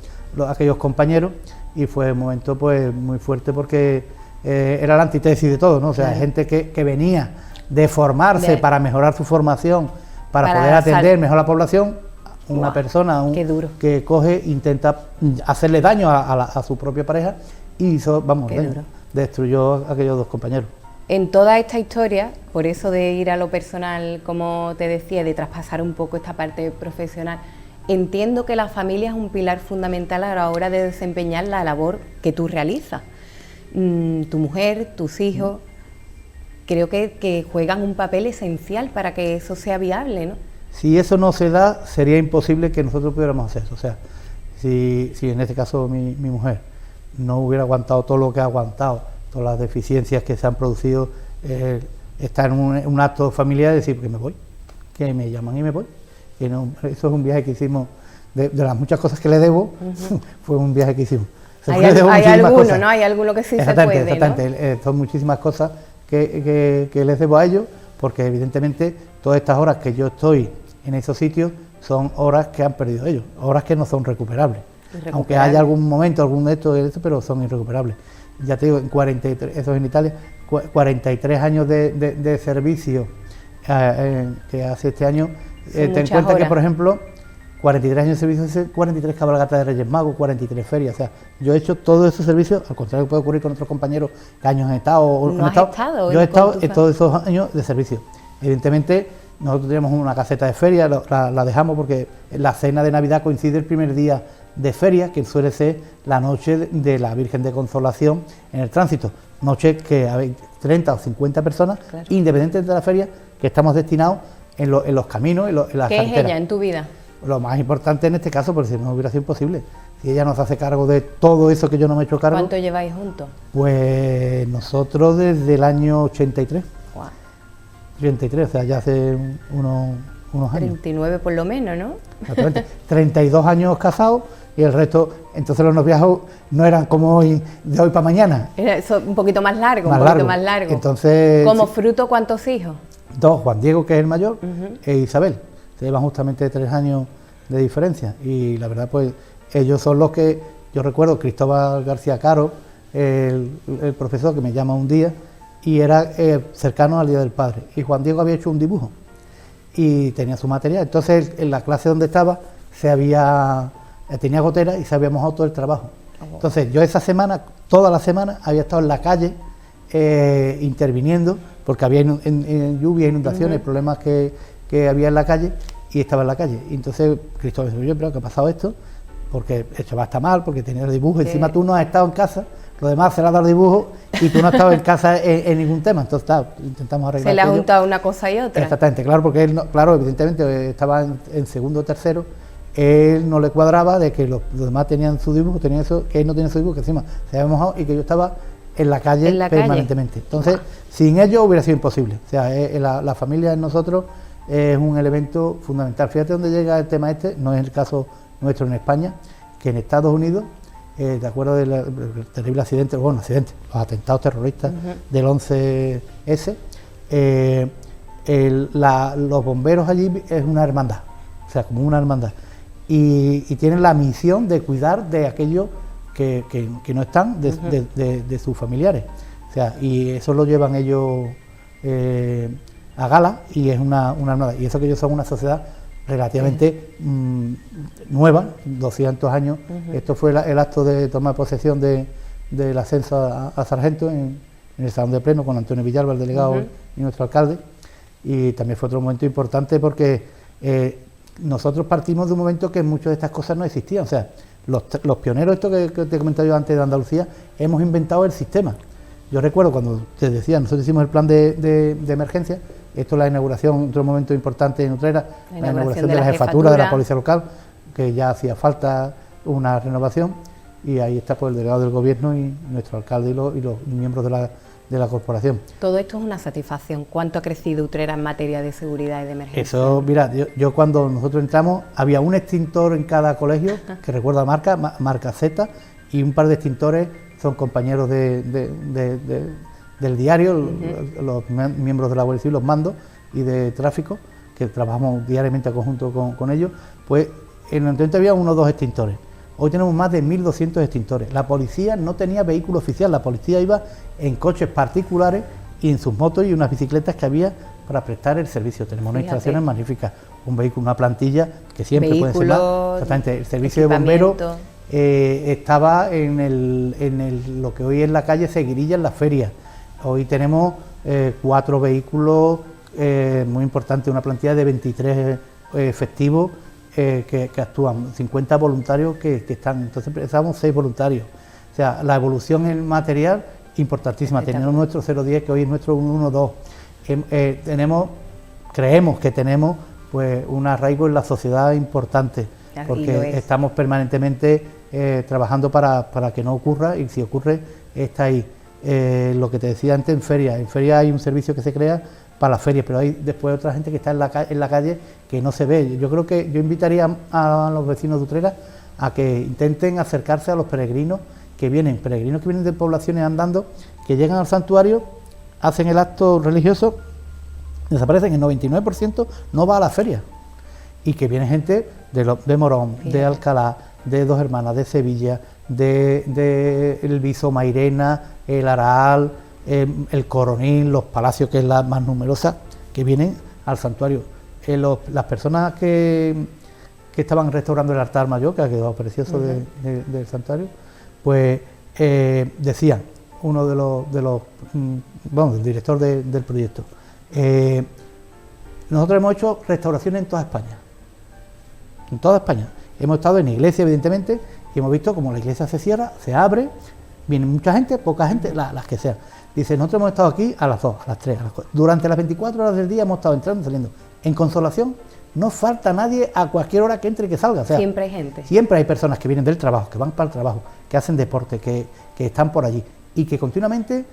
aquellos compañeros, y fue un momento pues muy fuerte, porque era la antítesis de todo, ¿no? O sea, gente que venía de formarse para mejorar su formación, para poder atender mejor a la población, una persona que coge, intenta hacerle daño a su propia pareja, y hizo, destruyó a aquellos dos compañeros. En toda esta historia, por eso de ir a lo personal, como te decía, de traspasar un poco esta parte profesional, entiendo que la familia es un pilar fundamental a la hora de desempeñar la labor que tú realizas. Tu mujer, tus hijos, creo que juegan un papel esencial para que eso sea viable, ¿no? Si eso no se da, sería imposible que nosotros pudiéramos hacer eso. O sea, si en este caso mi mujer no hubiera aguantado todo lo que ha aguantado, todas las deficiencias que se han producido, estar en un acto familiar y decir que me voy, que me llaman y me voy. Que no, eso es un viaje que hicimos, de las muchas cosas que le debo, fue un viaje que hicimos. Hay alguno, ¿no? Hay alguno que sí se puede, exactamente, ¿no? Son muchísimas cosas que les debo a ellos, porque evidentemente todas estas horas que yo estoy en esos sitios son horas que han perdido ellos, horas que no son recuperables. Aunque haya algún momento, algún de estos, pero son irrecuperables. Ya te digo, en 43, eso es en Italia, 43 años de servicio que hace este año. Ten en cuenta que, por ejemplo, 43 años de servicio, 43 cabalgatas de Reyes Magos, 43 ferias, o sea, yo he hecho todos esos servicios, al contrario que puede ocurrir con otros compañeros que años han estado o ¿No han has estado? yo he estado en todos esos años de servicio. Evidentemente, nosotros tenemos una caseta de feria, la dejamos porque la cena de Navidad coincide el primer día de feria, que suele ser la noche de la Virgen de Consolación en el tránsito, noche que hay 30 o 50 personas, claro, independientemente de la feria, que estamos destinados en los caminos, en las carreteras. ¿Qué es ella en tu vida? Lo más importante en este caso, porque si no hubiera sido imposible, si ella nos hace cargo de todo eso que yo no me he hecho cargo. ¿Cuánto lleváis juntos? Pues nosotros desde el año 83. Wow. 83, o sea, ya hace unos años. 39 por lo menos, ¿no? Exactamente. 32 años casados y el resto, entonces los noviazgos no eran como hoy, de hoy para mañana. Era eso un poquito más largo, más largo. Entonces, como fruto, ¿cuántos hijos? 2, Juan Diego, que es el mayor, e Isabel. Se llevan justamente 3 años de diferencia y la verdad pues ellos son los que, yo recuerdo Cristóbal García Caro, el profesor que me llama un día y era cercano al Día del Padre y Juan Diego había hecho un dibujo y tenía su material, entonces en la clase donde estaba tenía gotera y se había mojado todo el trabajo. Entonces yo esa semana, toda la semana había estado en la calle interviniendo porque había en lluvias, inundaciones, problemas que había en la calle y estaba en la calle. Y entonces Cristóbal dice, oye, pero ¿qué ha pasado esto? Porque el chaval está mal, porque tenía el dibujo, encima tú no has estado en casa, los demás se le han dado dibujo y tú no has estado en casa en ningún tema. Entonces intentamos arreglar. Se le ha juntado una cosa y otra. Exactamente, claro, porque él, claro, evidentemente estaba en segundo o tercero, él no le cuadraba de que los demás tenían su dibujo, tenían eso, que él no tenía su dibujo, que encima se había mojado y que yo estaba en la calle permanentemente. Entonces, sin ello hubiera sido imposible. O sea, la familia en nosotros es un elemento fundamental. Fíjate dónde llega el tema no es el caso nuestro en España, que en Estados Unidos, de acuerdo del terrible accidente, los atentados terroristas del 11S, los bomberos allí es una hermandad, o sea, como una hermandad, y tienen la misión de cuidar de aquellos que no están, de sus familiares, o sea, y eso lo llevan ellos a gala y es una hermandad, y eso que ellos son una sociedad relativamente nueva, 200 años. Esto fue el acto de toma de posesión del ascenso a sargento en el Salón de Pleno con Antonio Villalba, el delegado y nuestro alcalde, y también fue otro momento importante porque nosotros partimos de un momento que muchas de estas cosas no existían, o sea, los pioneros, esto que te he comentado yo antes de Andalucía, hemos inventado el sistema. Yo recuerdo cuando te decía, nosotros hicimos el plan de emergencia. Esto es la inauguración, otro momento importante en Utrera, la inauguración de la jefatura de la policía local, que ya hacía falta una renovación, y ahí está pues el delegado del gobierno y nuestro alcalde y los miembros de la corporación. Todo esto es una satisfacción. ¿Cuánto ha crecido Utrera en materia de seguridad y de emergencia? Eso, mira, yo cuando nosotros entramos había un extintor en cada colegio, que recuerda marca Z, y un par de extintores son compañeros del diario, los miembros de la Guardia Civil, los mandos y de tráfico, que trabajamos diariamente a conjunto con ellos, pues en el momento había 1 o 2 extintores. Hoy tenemos más de 1.200 extintores. La policía no tenía vehículo oficial, la policía iba en coches particulares y en sus motos y unas bicicletas que había para prestar el servicio. Tenemos unas instalaciones magníficas, un vehículo, una plantilla que siempre puede ser más. Exactamente, el servicio de bomberos estaba en lo que hoy es la calle Seguirilla, en las ferias. Hoy tenemos 4 vehículos muy importantes, una plantilla de 23 efectivos que actúan, 50 voluntarios que están, entonces empezamos 6 voluntarios. O sea, la evolución en material importantísima. Tenemos nuestro 010, que hoy es nuestro 112. Creemos que tenemos pues un arraigo en la sociedad importante, porque estamos permanentemente trabajando para que no ocurra, y si ocurre está ahí. Lo que te decía antes, en feria hay un servicio que se crea para las ferias, pero hay después otra gente que está en la calle que no se ve. Yo creo que yo invitaría a los vecinos de Utrera a que intenten acercarse a los peregrinos que vienen de poblaciones andando, que llegan al santuario, hacen el acto religioso, desaparecen, el 99% no va a la feria, y que viene gente de Morón, de Alcalá, de Dos Hermanas, de Sevilla, de El Viso, Mairena, el Araal, el Coronil, los Palacios, que es la más numerosa, que vienen al santuario. Las personas que que estaban restaurando el altar mayor, que ha quedado precioso del santuario, pues decían, uno de los el director del proyecto, nosotros hemos hecho restauraciones en toda España. En toda España. Hemos estado en iglesia, evidentemente, y hemos visto como la iglesia se cierra, se abre, viene mucha gente, poca gente, las que sean. Dice, nosotros hemos estado aquí a las 2, a las 3, a las 4. Durante las 24 horas del día hemos estado entrando y saliendo. En Consolación no falta nadie a cualquier hora que entre y que salga. O sea, siempre hay gente. Siempre hay personas que vienen del trabajo, que van para el trabajo, que hacen deporte, que están por allí. Y que continuamente,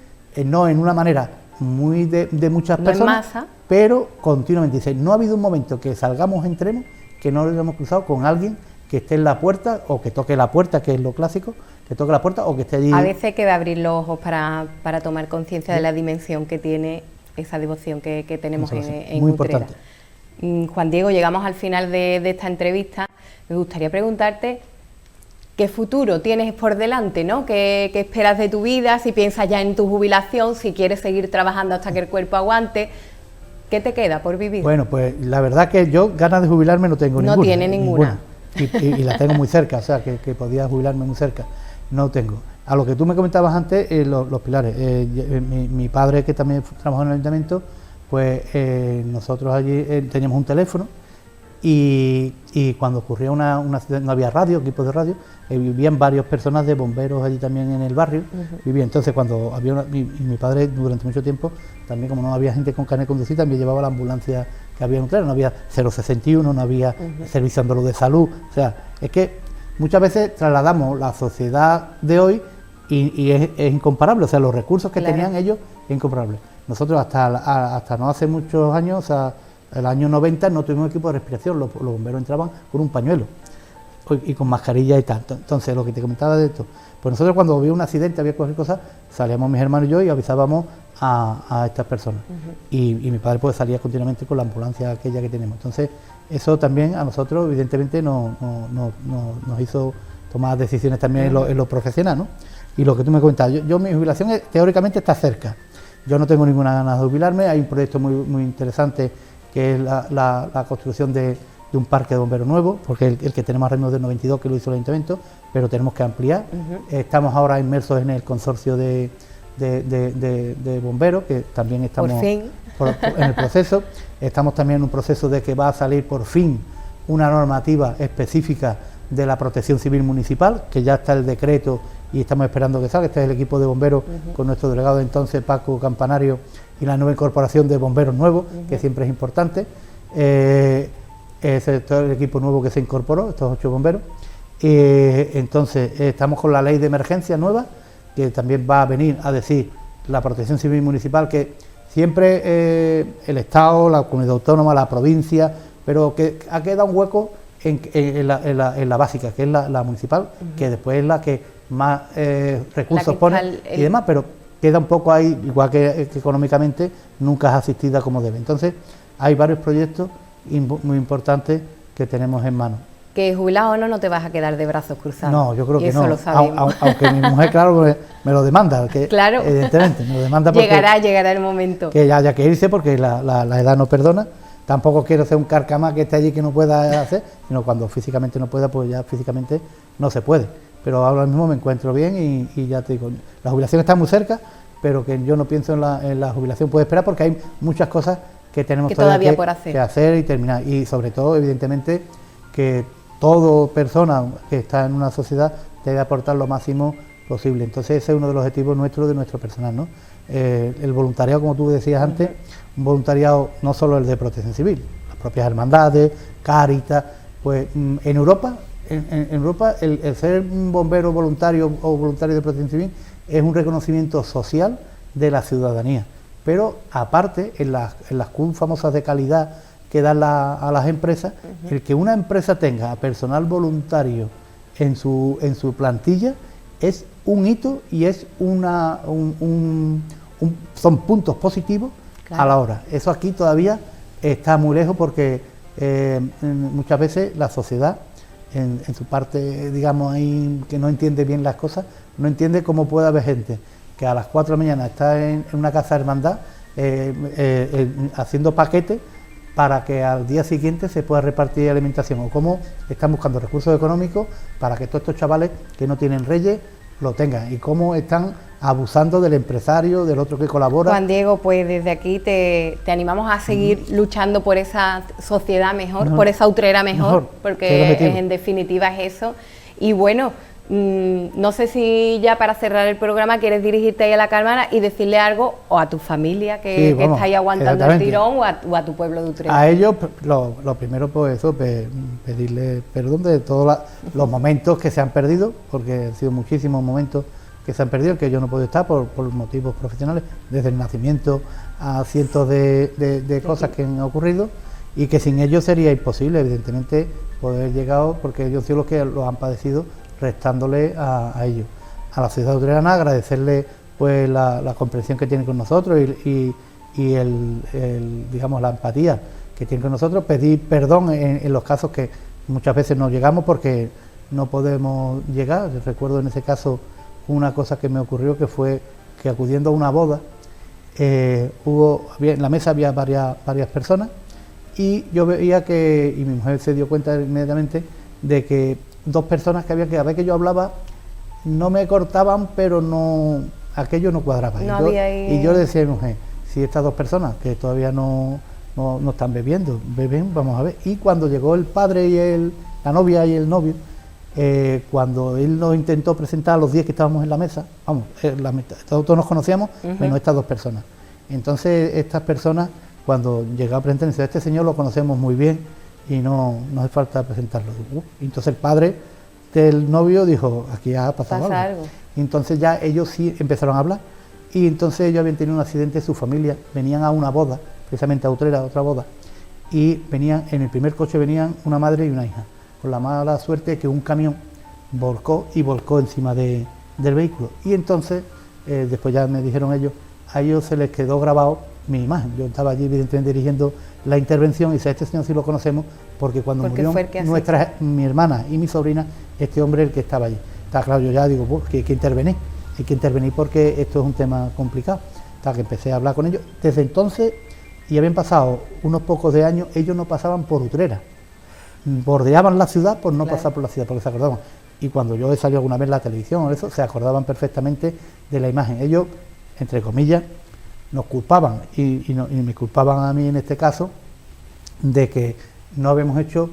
no en una manera muy de muchas personas, en masa, pero continuamente. Dice, no ha habido un momento que salgamos, entremos, que no lo hayamos cruzado con alguien que esté en la puerta, o que toque la puerta, que es lo clásico, que toque la puerta o que esté allí. A veces hay que abrir los ojos para tomar conciencia de la dimensión que tiene esa devoción que tenemos en muy Utrera. Importante. Juan Diego, llegamos al final de esta entrevista. Me gustaría preguntarte qué futuro tienes por delante, ¿no? ¿Qué esperas de tu vida? Si piensas ya en tu jubilación, si quieres seguir trabajando hasta que el cuerpo aguante. ¿Qué te queda por vivir? Bueno, pues la verdad que yo ganas de jubilarme no tengo ninguna. No tiene ninguna. Y la tengo muy cerca, o sea, que podía jubilarme muy cerca. No tengo. A lo que tú me comentabas antes, los pilares. Mi padre, que también trabajó en el ayuntamiento, pues nosotros allí teníamos un teléfono y cuando ocurría una no había radio, equipos de radio, vivían varias personas de bomberos allí también en el barrio. Vivían. Entonces, cuando había mi padre durante mucho tiempo, también como no había gente con carnet de conducir, también llevaba la ambulancia que había en Utrera, no había 061, no había servicio andaluz de salud. O sea, es que muchas veces trasladamos la sociedad de hoy y es incomparable, o sea, los recursos que tenían ellos es incomparable. Nosotros hasta no hace muchos años, o sea, el año 90 no tuvimos equipo de respiración, los bomberos entraban con un pañuelo y con mascarilla y tal. Entonces, lo que te comentaba de esto, pues nosotros cuando había un accidente, había cualquier cosa, salíamos mis hermanos y yo y avisábamos a estas personas. Y mi padre pues salía continuamente con la ambulancia aquella que tenemos. Entonces, eso también a nosotros, evidentemente, nos hizo tomar decisiones también en lo profesional, ¿no? Y lo que tú me comentabas, yo mi jubilación teóricamente está cerca. Yo no tengo ninguna ganas de jubilarme. Hay un proyecto muy interesante que es la construcción de un parque de bomberos nuevo, porque el que tenemos ahora mismo es del 92, que lo hizo el ayuntamiento, pero tenemos que ampliar. Estamos ahora inmersos en el consorcio de bomberos, que también estamos por fin. En el proceso. Estamos también en un proceso de que va a salir por fin una normativa específica de la protección civil municipal, que ya está el decreto y estamos esperando que salga. Este es el equipo de bomberos con nuestro delegado de entonces, Paco Campanario, y la nueva incorporación de bomberos nuevos, que siempre es importante. Ese es todo el equipo nuevo que se incorporó, estos 8 bomberos. Entonces, estamos con la ley de emergencia nueva, que también va a venir a decir la protección civil municipal, que siempre el Estado, la comunidad autónoma, la provincia, pero que ha quedado un hueco en la básica, que es la municipal, que después es la que más recursos pone y demás, pero queda un poco ahí, igual que económicamente nunca es asistida como debe. Entonces, hay varios proyectos muy importantes que tenemos en mano. Que jubilado o no te vas a quedar de brazos cruzados. No, yo creo que eso no. Lo sabemos. Aunque mi mujer, claro, me lo demanda. Que, claro. Evidentemente, me lo demanda porque... Llegará el momento. Que haya que irse porque la edad no perdona. Tampoco quiero ser un carcamá que esté allí que no pueda hacer, sino cuando físicamente no pueda, pues ya físicamente no se puede. Pero ahora mismo me encuentro bien y ya te digo, la jubilación está muy cerca, pero que yo no pienso en la jubilación. Puede esperar porque hay muchas cosas que tenemos todavía que hacer y terminar. Y sobre todo, evidentemente, que toda persona que está en una sociedad debe aportar lo máximo posible. Entonces ese es uno de los objetivos nuestros, de nuestro personal, ¿no? El voluntariado, como tú decías antes, un voluntariado no solo el de protección civil, las propias hermandades, Cáritas, pues en Europa, el ser un bombero voluntario o voluntario de protección civil es un reconocimiento social de la ciudadanía, pero aparte en las Q famosas de calidad que dan a las empresas, el que una empresa tenga a personal voluntario en su plantilla es un hito y es son puntos positivos, claro, a la hora. Eso aquí todavía está muy lejos porque muchas veces la sociedad, en su parte, digamos, ahí, que no entiende bien las cosas, no entiende cómo puede haber gente que a las 4 de la mañana está en una casa de hermandad haciendo paquetes para que al día siguiente se pueda repartir alimentación, o cómo están buscando recursos económicos para que todos estos chavales que no tienen reyes lo tengan, y cómo están abusando del empresario, del otro que colabora. Juan Diego, pues desde aquí te animamos a seguir luchando por esa sociedad mejor, por esa Utrera mejor, porque en definitiva es eso. Y bueno, no sé si ya para cerrar el programa quieres dirigirte ahí a la cámara y decirle algo o a tu familia que está ahí aguantando el tirón, o a tu pueblo de Utrera. A ellos, lo primero, pues eso, pedirle perdón de todos los momentos que se han perdido, porque han sido muchísimos momentos que se han perdido, que yo no puedo estar por motivos profesionales, desde el nacimiento a cientos de cosas que han ocurrido, y que sin ellos sería imposible, evidentemente, poder llegar, porque ellos son los que los han padecido, restándole a ellos. A la ciudad utrerana agradecerle pues la comprensión que tienen con nosotros y digamos la empatía que tienen con nosotros, pedir perdón en los casos que muchas veces no llegamos porque no podemos llegar. Recuerdo en ese caso una cosa que me ocurrió, que fue que acudiendo a una boda, en la mesa había varias personas, y yo veía y mi mujer se dio cuenta inmediatamente de que dos personas que había, que a veces que yo hablaba no me cortaban, pero no, aquello no cuadraba. Y yo le decía a mi mujer, si estas dos personas que todavía no están bebiendo, beben, vamos a ver. Y cuando llegó el padre y la novia y el novio, cuando él nos intentó presentar a los 10 que estábamos en la mesa, vamos, todos nos conocíamos, menos estas dos personas. Entonces estas personas, cuando llegaba a presentarse, este señor lo conocemos muy bien y no hace falta presentarlo. Entonces el padre del novio dijo, aquí ha pasado algo. Y entonces ya ellos sí empezaron a hablar, y entonces ellos habían tenido un accidente, su familia, venían a una boda, precisamente a Utrera, otra boda, y venían, en el primer coche venían una madre y una hija, con la mala suerte que un camión volcó encima del vehículo. Y entonces, después ya me dijeron ellos, a ellos se les quedó grabado mi imagen. Yo estaba allí evidentemente dirigiendo la intervención, y dice, este señor sí lo conocemos, porque cuando murió mi hermana y mi sobrina, este hombre el que estaba allí. Está claro, yo ya digo, que hay que intervenir porque esto es un tema complicado. Hasta que empecé a hablar con ellos. Desde entonces, y habían pasado unos pocos de años, ellos no pasaban por Utrera, bordeaban la ciudad por no pasar por la ciudad, porque se acordaban. Y cuando yo he salido alguna vez en la televisión o eso, se acordaban perfectamente de la imagen. Ellos, entre comillas, nos culpaban, y me culpaban a mí en este caso, de que no habíamos hecho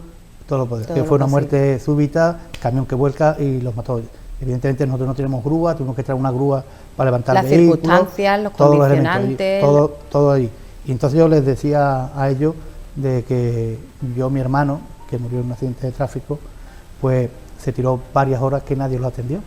todo lo posible, que fue una muerte súbita, camión que vuelca y los mató. Evidentemente nosotros no tenemos grúa, tuvimos que traer una grúa para levantar el vehículo, las circunstancias, los condicionantes, todo ahí. Y entonces yo les decía a ellos de que mi hermano, que murió en un accidente de tráfico, pues se tiró varias horas que nadie lo atendió.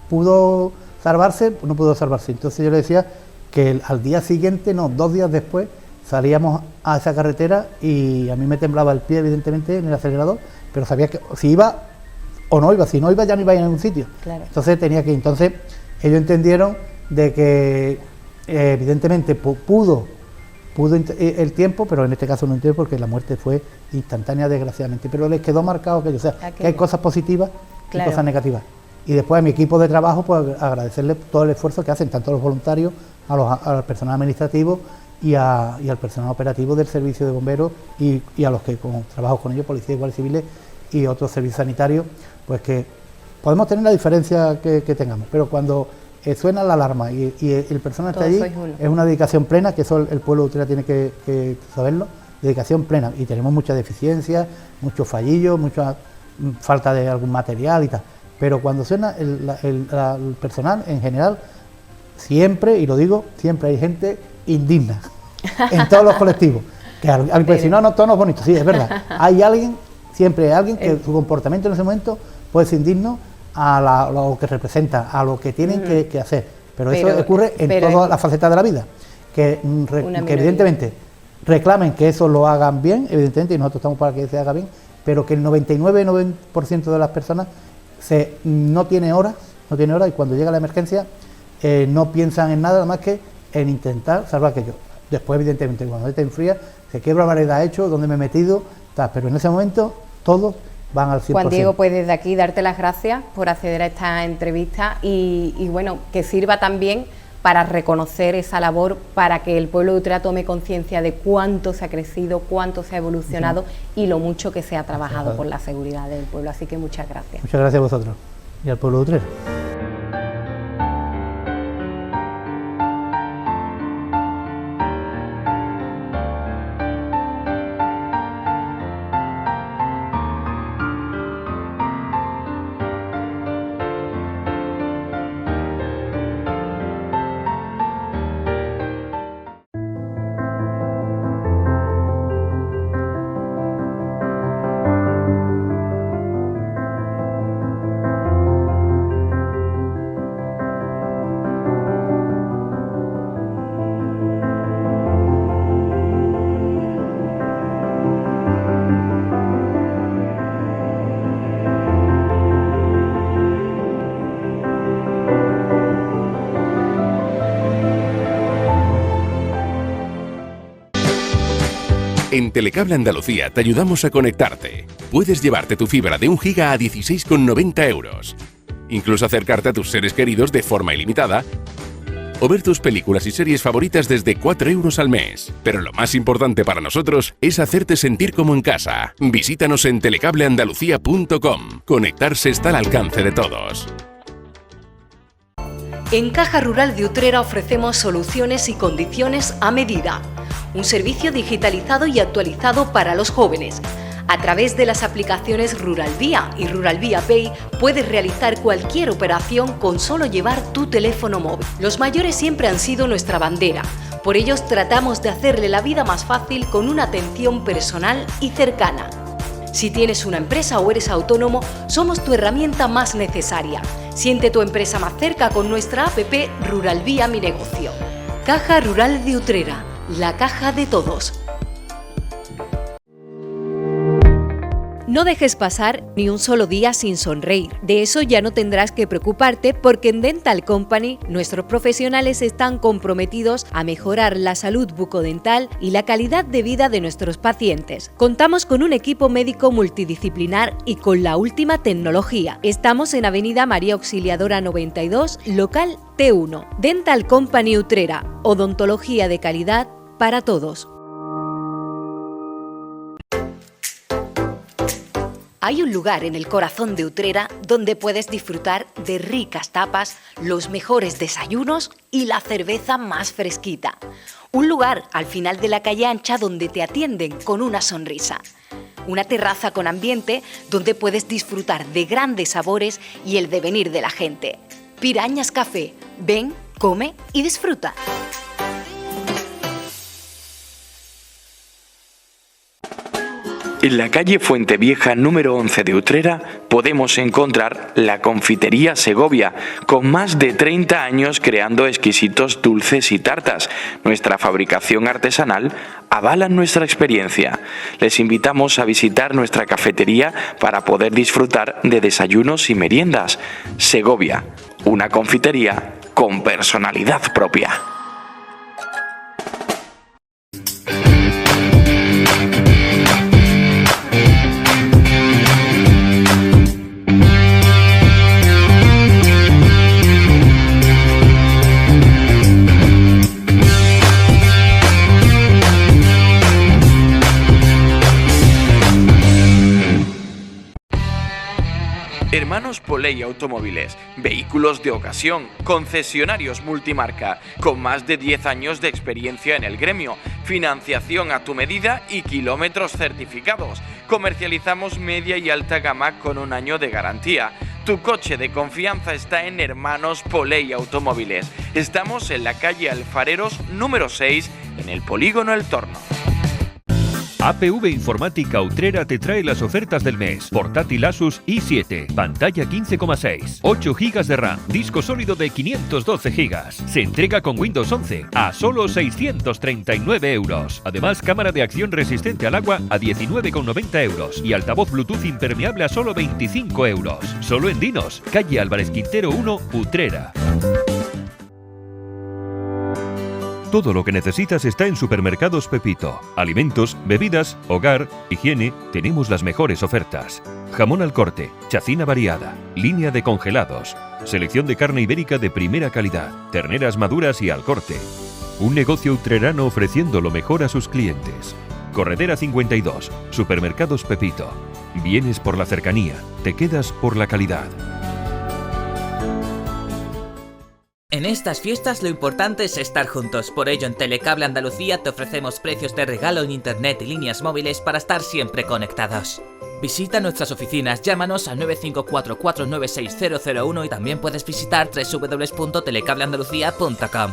¿Pudo salvarse? Pues no pudo salvarse. Entonces yo le decía que al día siguiente, 2 días después, salíamos a esa carretera y a mí me temblaba el pie, evidentemente, en el acelerador, pero sabía que si iba o no iba, si no iba ya no iba a ir a ningún sitio. Claro. Entonces tenía que ir. Entonces ellos entendieron de que evidentemente pudo el tiempo, pero en este caso no entiendo porque la muerte fue instantánea, desgraciadamente, pero les quedó marcado que hay cosas positivas y cosas negativas. Y después a mi equipo de trabajo, pues agradecerle todo el esfuerzo que hacen, tanto a los voluntarios, al personal administrativo y al personal operativo del servicio de bomberos y a los que trabajo con ellos, policías y guardias civiles y otros servicios sanitarios, pues que podemos tener la diferencia que tengamos, pero cuando suena la alarma y el personal está allí, es una dedicación plena, que eso el pueblo de Utrera tiene que saberlo, dedicación plena, y tenemos muchas deficiencias, muchos fallillos, mucha falta de algún material y tal, pero cuando suena el personal en general, siempre, y lo digo, siempre hay gente indigna en todos los colectivos, que si no, tono es bonito, sí, es verdad, siempre hay alguien que su comportamiento en ese momento puede ser indigno a lo que representa, a lo que tienen que hacer, pero eso ocurre en todas las facetas de la vida, que evidentemente reclamen que eso lo hagan bien, evidentemente, y nosotros estamos para que se haga bien, pero que el 99% de las personas no tiene horas, y cuando llega la emergencia no piensan en nada más que en intentar salvar aquello. Después, evidentemente, cuando te enfría, se quiebra la vareda hecho, dónde me he metido, tal, pero en ese momento todos van al 100%. Juan Diego, pues desde aquí darte las gracias por acceder a esta entrevista y bueno, que sirva también para reconocer esa labor, para que el pueblo de Utrera tome conciencia de cuánto se ha crecido, cuánto se ha evolucionado y lo mucho que se ha trabajado por la seguridad del pueblo. Así que muchas gracias. Muchas gracias a vosotros y al pueblo de Utrera. En Telecable Andalucía te ayudamos a conectarte. Puedes llevarte tu fibra de 1 giga a 16,90 euros. Incluso acercarte a tus seres queridos de forma ilimitada o ver tus películas y series favoritas desde 4 euros al mes. Pero lo más importante para nosotros es hacerte sentir como en casa. Visítanos en telecableandalucía.com. Conectarse está al alcance de todos. En Caja Rural de Utrera ofrecemos soluciones y condiciones a medida. Un servicio digitalizado y actualizado para los jóvenes. A través de las aplicaciones Rural Vía y Rural Vía Pay puedes realizar cualquier operación con solo llevar tu teléfono móvil. Los mayores siempre han sido nuestra bandera. Por ello tratamos de hacerle la vida más fácil con una atención personal y cercana. Si tienes una empresa o eres autónomo, somos tu herramienta más necesaria. Siente tu empresa más cerca con nuestra app Rural Vía Mi Negocio. Caja Rural de Utrera, la caja de todos. No dejes pasar ni un solo día sin sonreír. De eso ya no tendrás que preocuparte porque en Dental Company nuestros profesionales están comprometidos a mejorar la salud bucodental y la calidad de vida de nuestros pacientes. Contamos con un equipo médico multidisciplinar y con la última tecnología. Estamos en Avenida María Auxiliadora 92, local T1. Dental Company Utrera, odontología de calidad para todos. Hay un lugar en el corazón de Utrera donde puedes disfrutar de ricas tapas, los mejores desayunos y la cerveza más fresquita. Un lugar al final de la calle ancha donde te atienden con una sonrisa. Una terraza con ambiente donde puedes disfrutar de grandes sabores y el devenir de la gente. Pirañas Café. Ven, come y disfruta. En la calle Fuentevieja número 11 de Utrera podemos encontrar la Confitería Segovia, con más de 30 años creando exquisitos dulces y tartas. Nuestra fabricación artesanal avala nuestra experiencia. Les invitamos a visitar nuestra cafetería para poder disfrutar de desayunos y meriendas. Segovia, una confitería con personalidad propia. Hermanos Poley Automóviles, vehículos de ocasión, concesionarios multimarca, con más de 10 años de experiencia en el gremio, financiación a tu medida y kilómetros certificados. Comercializamos media y alta gama con 1 año de garantía. Tu coche de confianza está en Hermanos Poley Automóviles. Estamos en la calle Alfareros número 6, en el Polígono El Torno. APV Informática Utrera te trae las ofertas del mes. Portátil Asus i7, pantalla 15,6, 8 GB de RAM, disco sólido de 512 GB. Se entrega con Windows 11 a solo 639 euros. Además, cámara de acción resistente al agua a 19,90 euros y altavoz Bluetooth impermeable a solo 25 euros. Solo en Dinos, calle Álvarez Quintero 1, Utrera. Todo lo que necesitas está en Supermercados Pepito. Alimentos, bebidas, hogar, higiene, tenemos las mejores ofertas. Jamón al corte, chacina variada, línea de congelados, Selección de carne ibérica de primera calidad, terneras maduras y al corte. Un negocio utrerano ofreciendo lo mejor a sus clientes. Corredera 52, Supermercados Pepito. Vienes por la cercanía, te quedas por la calidad. En estas fiestas lo importante es estar juntos, por ello en Telecable Andalucía te ofrecemos precios de regalo en internet y líneas móviles para estar siempre conectados. Visita nuestras oficinas, llámanos al 954-496-001 y también puedes visitar www.telecableandalucía.com.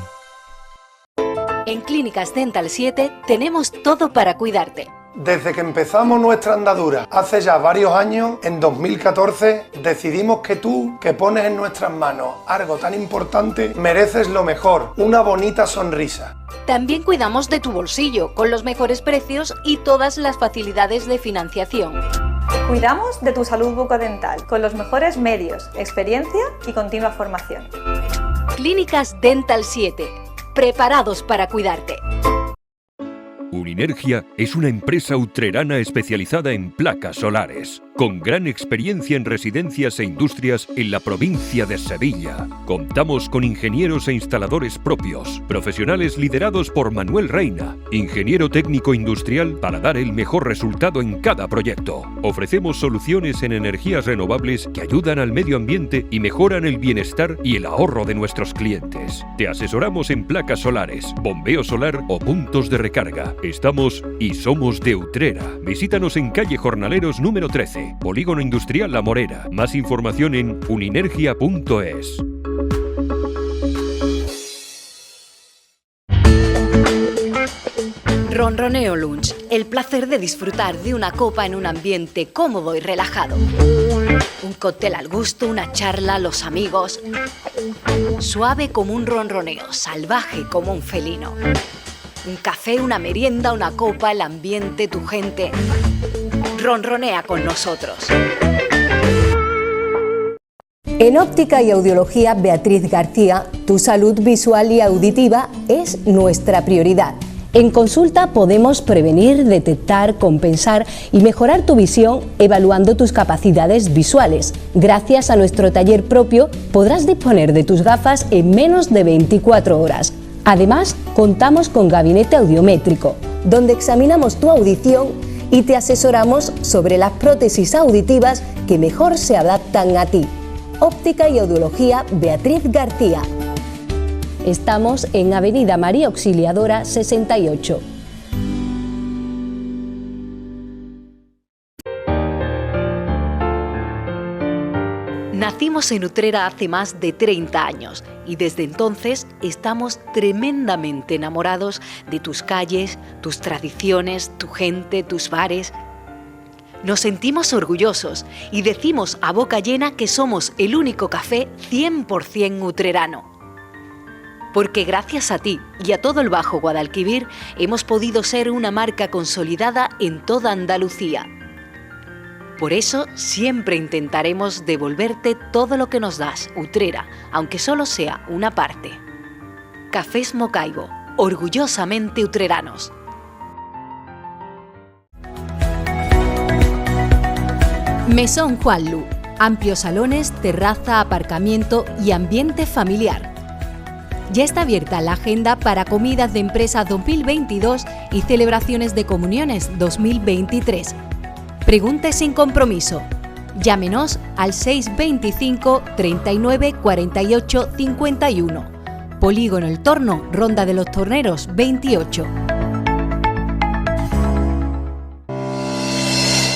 En Clínicas Dental 7 tenemos todo para cuidarte. Desde que empezamos nuestra andadura hace ya varios años, en 2014, decidimos que tú, que pones en nuestras manos algo tan importante, mereces lo mejor, una bonita sonrisa. También cuidamos de tu bolsillo, con los mejores precios y todas las facilidades de financiación. Cuidamos de tu salud bucodental, con los mejores medios, experiencia y continua formación. Clínicas Dental 7, preparados para cuidarte. Uninergia es una empresa utrerana especializada en placas solares, con gran experiencia en residencias e industrias en la provincia de Sevilla. Contamos con ingenieros e instaladores propios, profesionales liderados por Manuel Reina, ingeniero técnico industrial para dar el mejor resultado en cada proyecto. Ofrecemos soluciones en energías renovables que ayudan al medio ambiente y mejoran el bienestar y el ahorro de nuestros clientes. Te asesoramos en placas solares, bombeo solar o puntos de recarga. Estamos y somos de Utrera. Visítanos en calle Jornaleros número 13, Polígono Industrial La Morera. Más información en uninergia.es. Ronroneo Lunch, el placer de disfrutar de una copa en un ambiente cómodo y relajado. Un cóctel al gusto, una charla, los amigos. Suave como un ronroneo, salvaje como un felino. Un café, una merienda, una copa, el ambiente, tu gente. Ronronea con nosotros. En Óptica y Audiología Beatriz García, tu salud visual y auditiva es nuestra prioridad. En consulta podemos prevenir, detectar, compensar y mejorar tu visión evaluando tus capacidades visuales. Gracias a nuestro taller propio podrás disponer de tus gafas en menos de 24 horas. Además, contamos con gabinete audiométrico, donde examinamos tu audición y te asesoramos sobre las prótesis auditivas que mejor se adaptan a ti. Óptica y Audiología Beatriz García. Estamos en Avenida María Auxiliadora 68. Nacimos en Utrera hace más de 30 años y desde entonces estamos tremendamente enamorados de tus calles, tus tradiciones, tu gente, tus bares. Nos sentimos orgullosos y decimos a boca llena que somos el único café 100% utrerano. Porque gracias a ti y a todo el Bajo Guadalquivir hemos podido ser una marca consolidada en toda Andalucía. Por eso siempre intentaremos devolverte todo lo que nos das, Utrera, aunque solo sea una parte. Cafés Mocaibo, orgullosamente utreranos. Mesón Juanlu, amplios salones, terraza, aparcamiento y ambiente familiar. Ya está abierta la agenda para comidas de empresa 2022 y celebraciones de comuniones 2023. Pregunte sin compromiso. Llámenos al 625 39 48 51. Polígono El Torno, Ronda de los Torneros 28.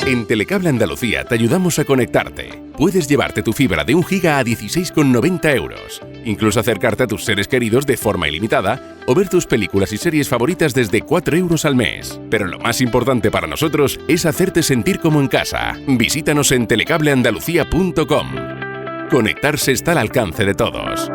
En Telecable Andalucía te ayudamos a conectarte. Puedes llevarte tu fibra de 1 giga a 16,90 euros. Incluso acercarte a tus seres queridos de forma ilimitada o ver tus películas y series favoritas desde 4 euros al mes. Pero lo más importante para nosotros es hacerte sentir como en casa. Visítanos en telecableandalucía.com. Conectarse está al alcance de todos.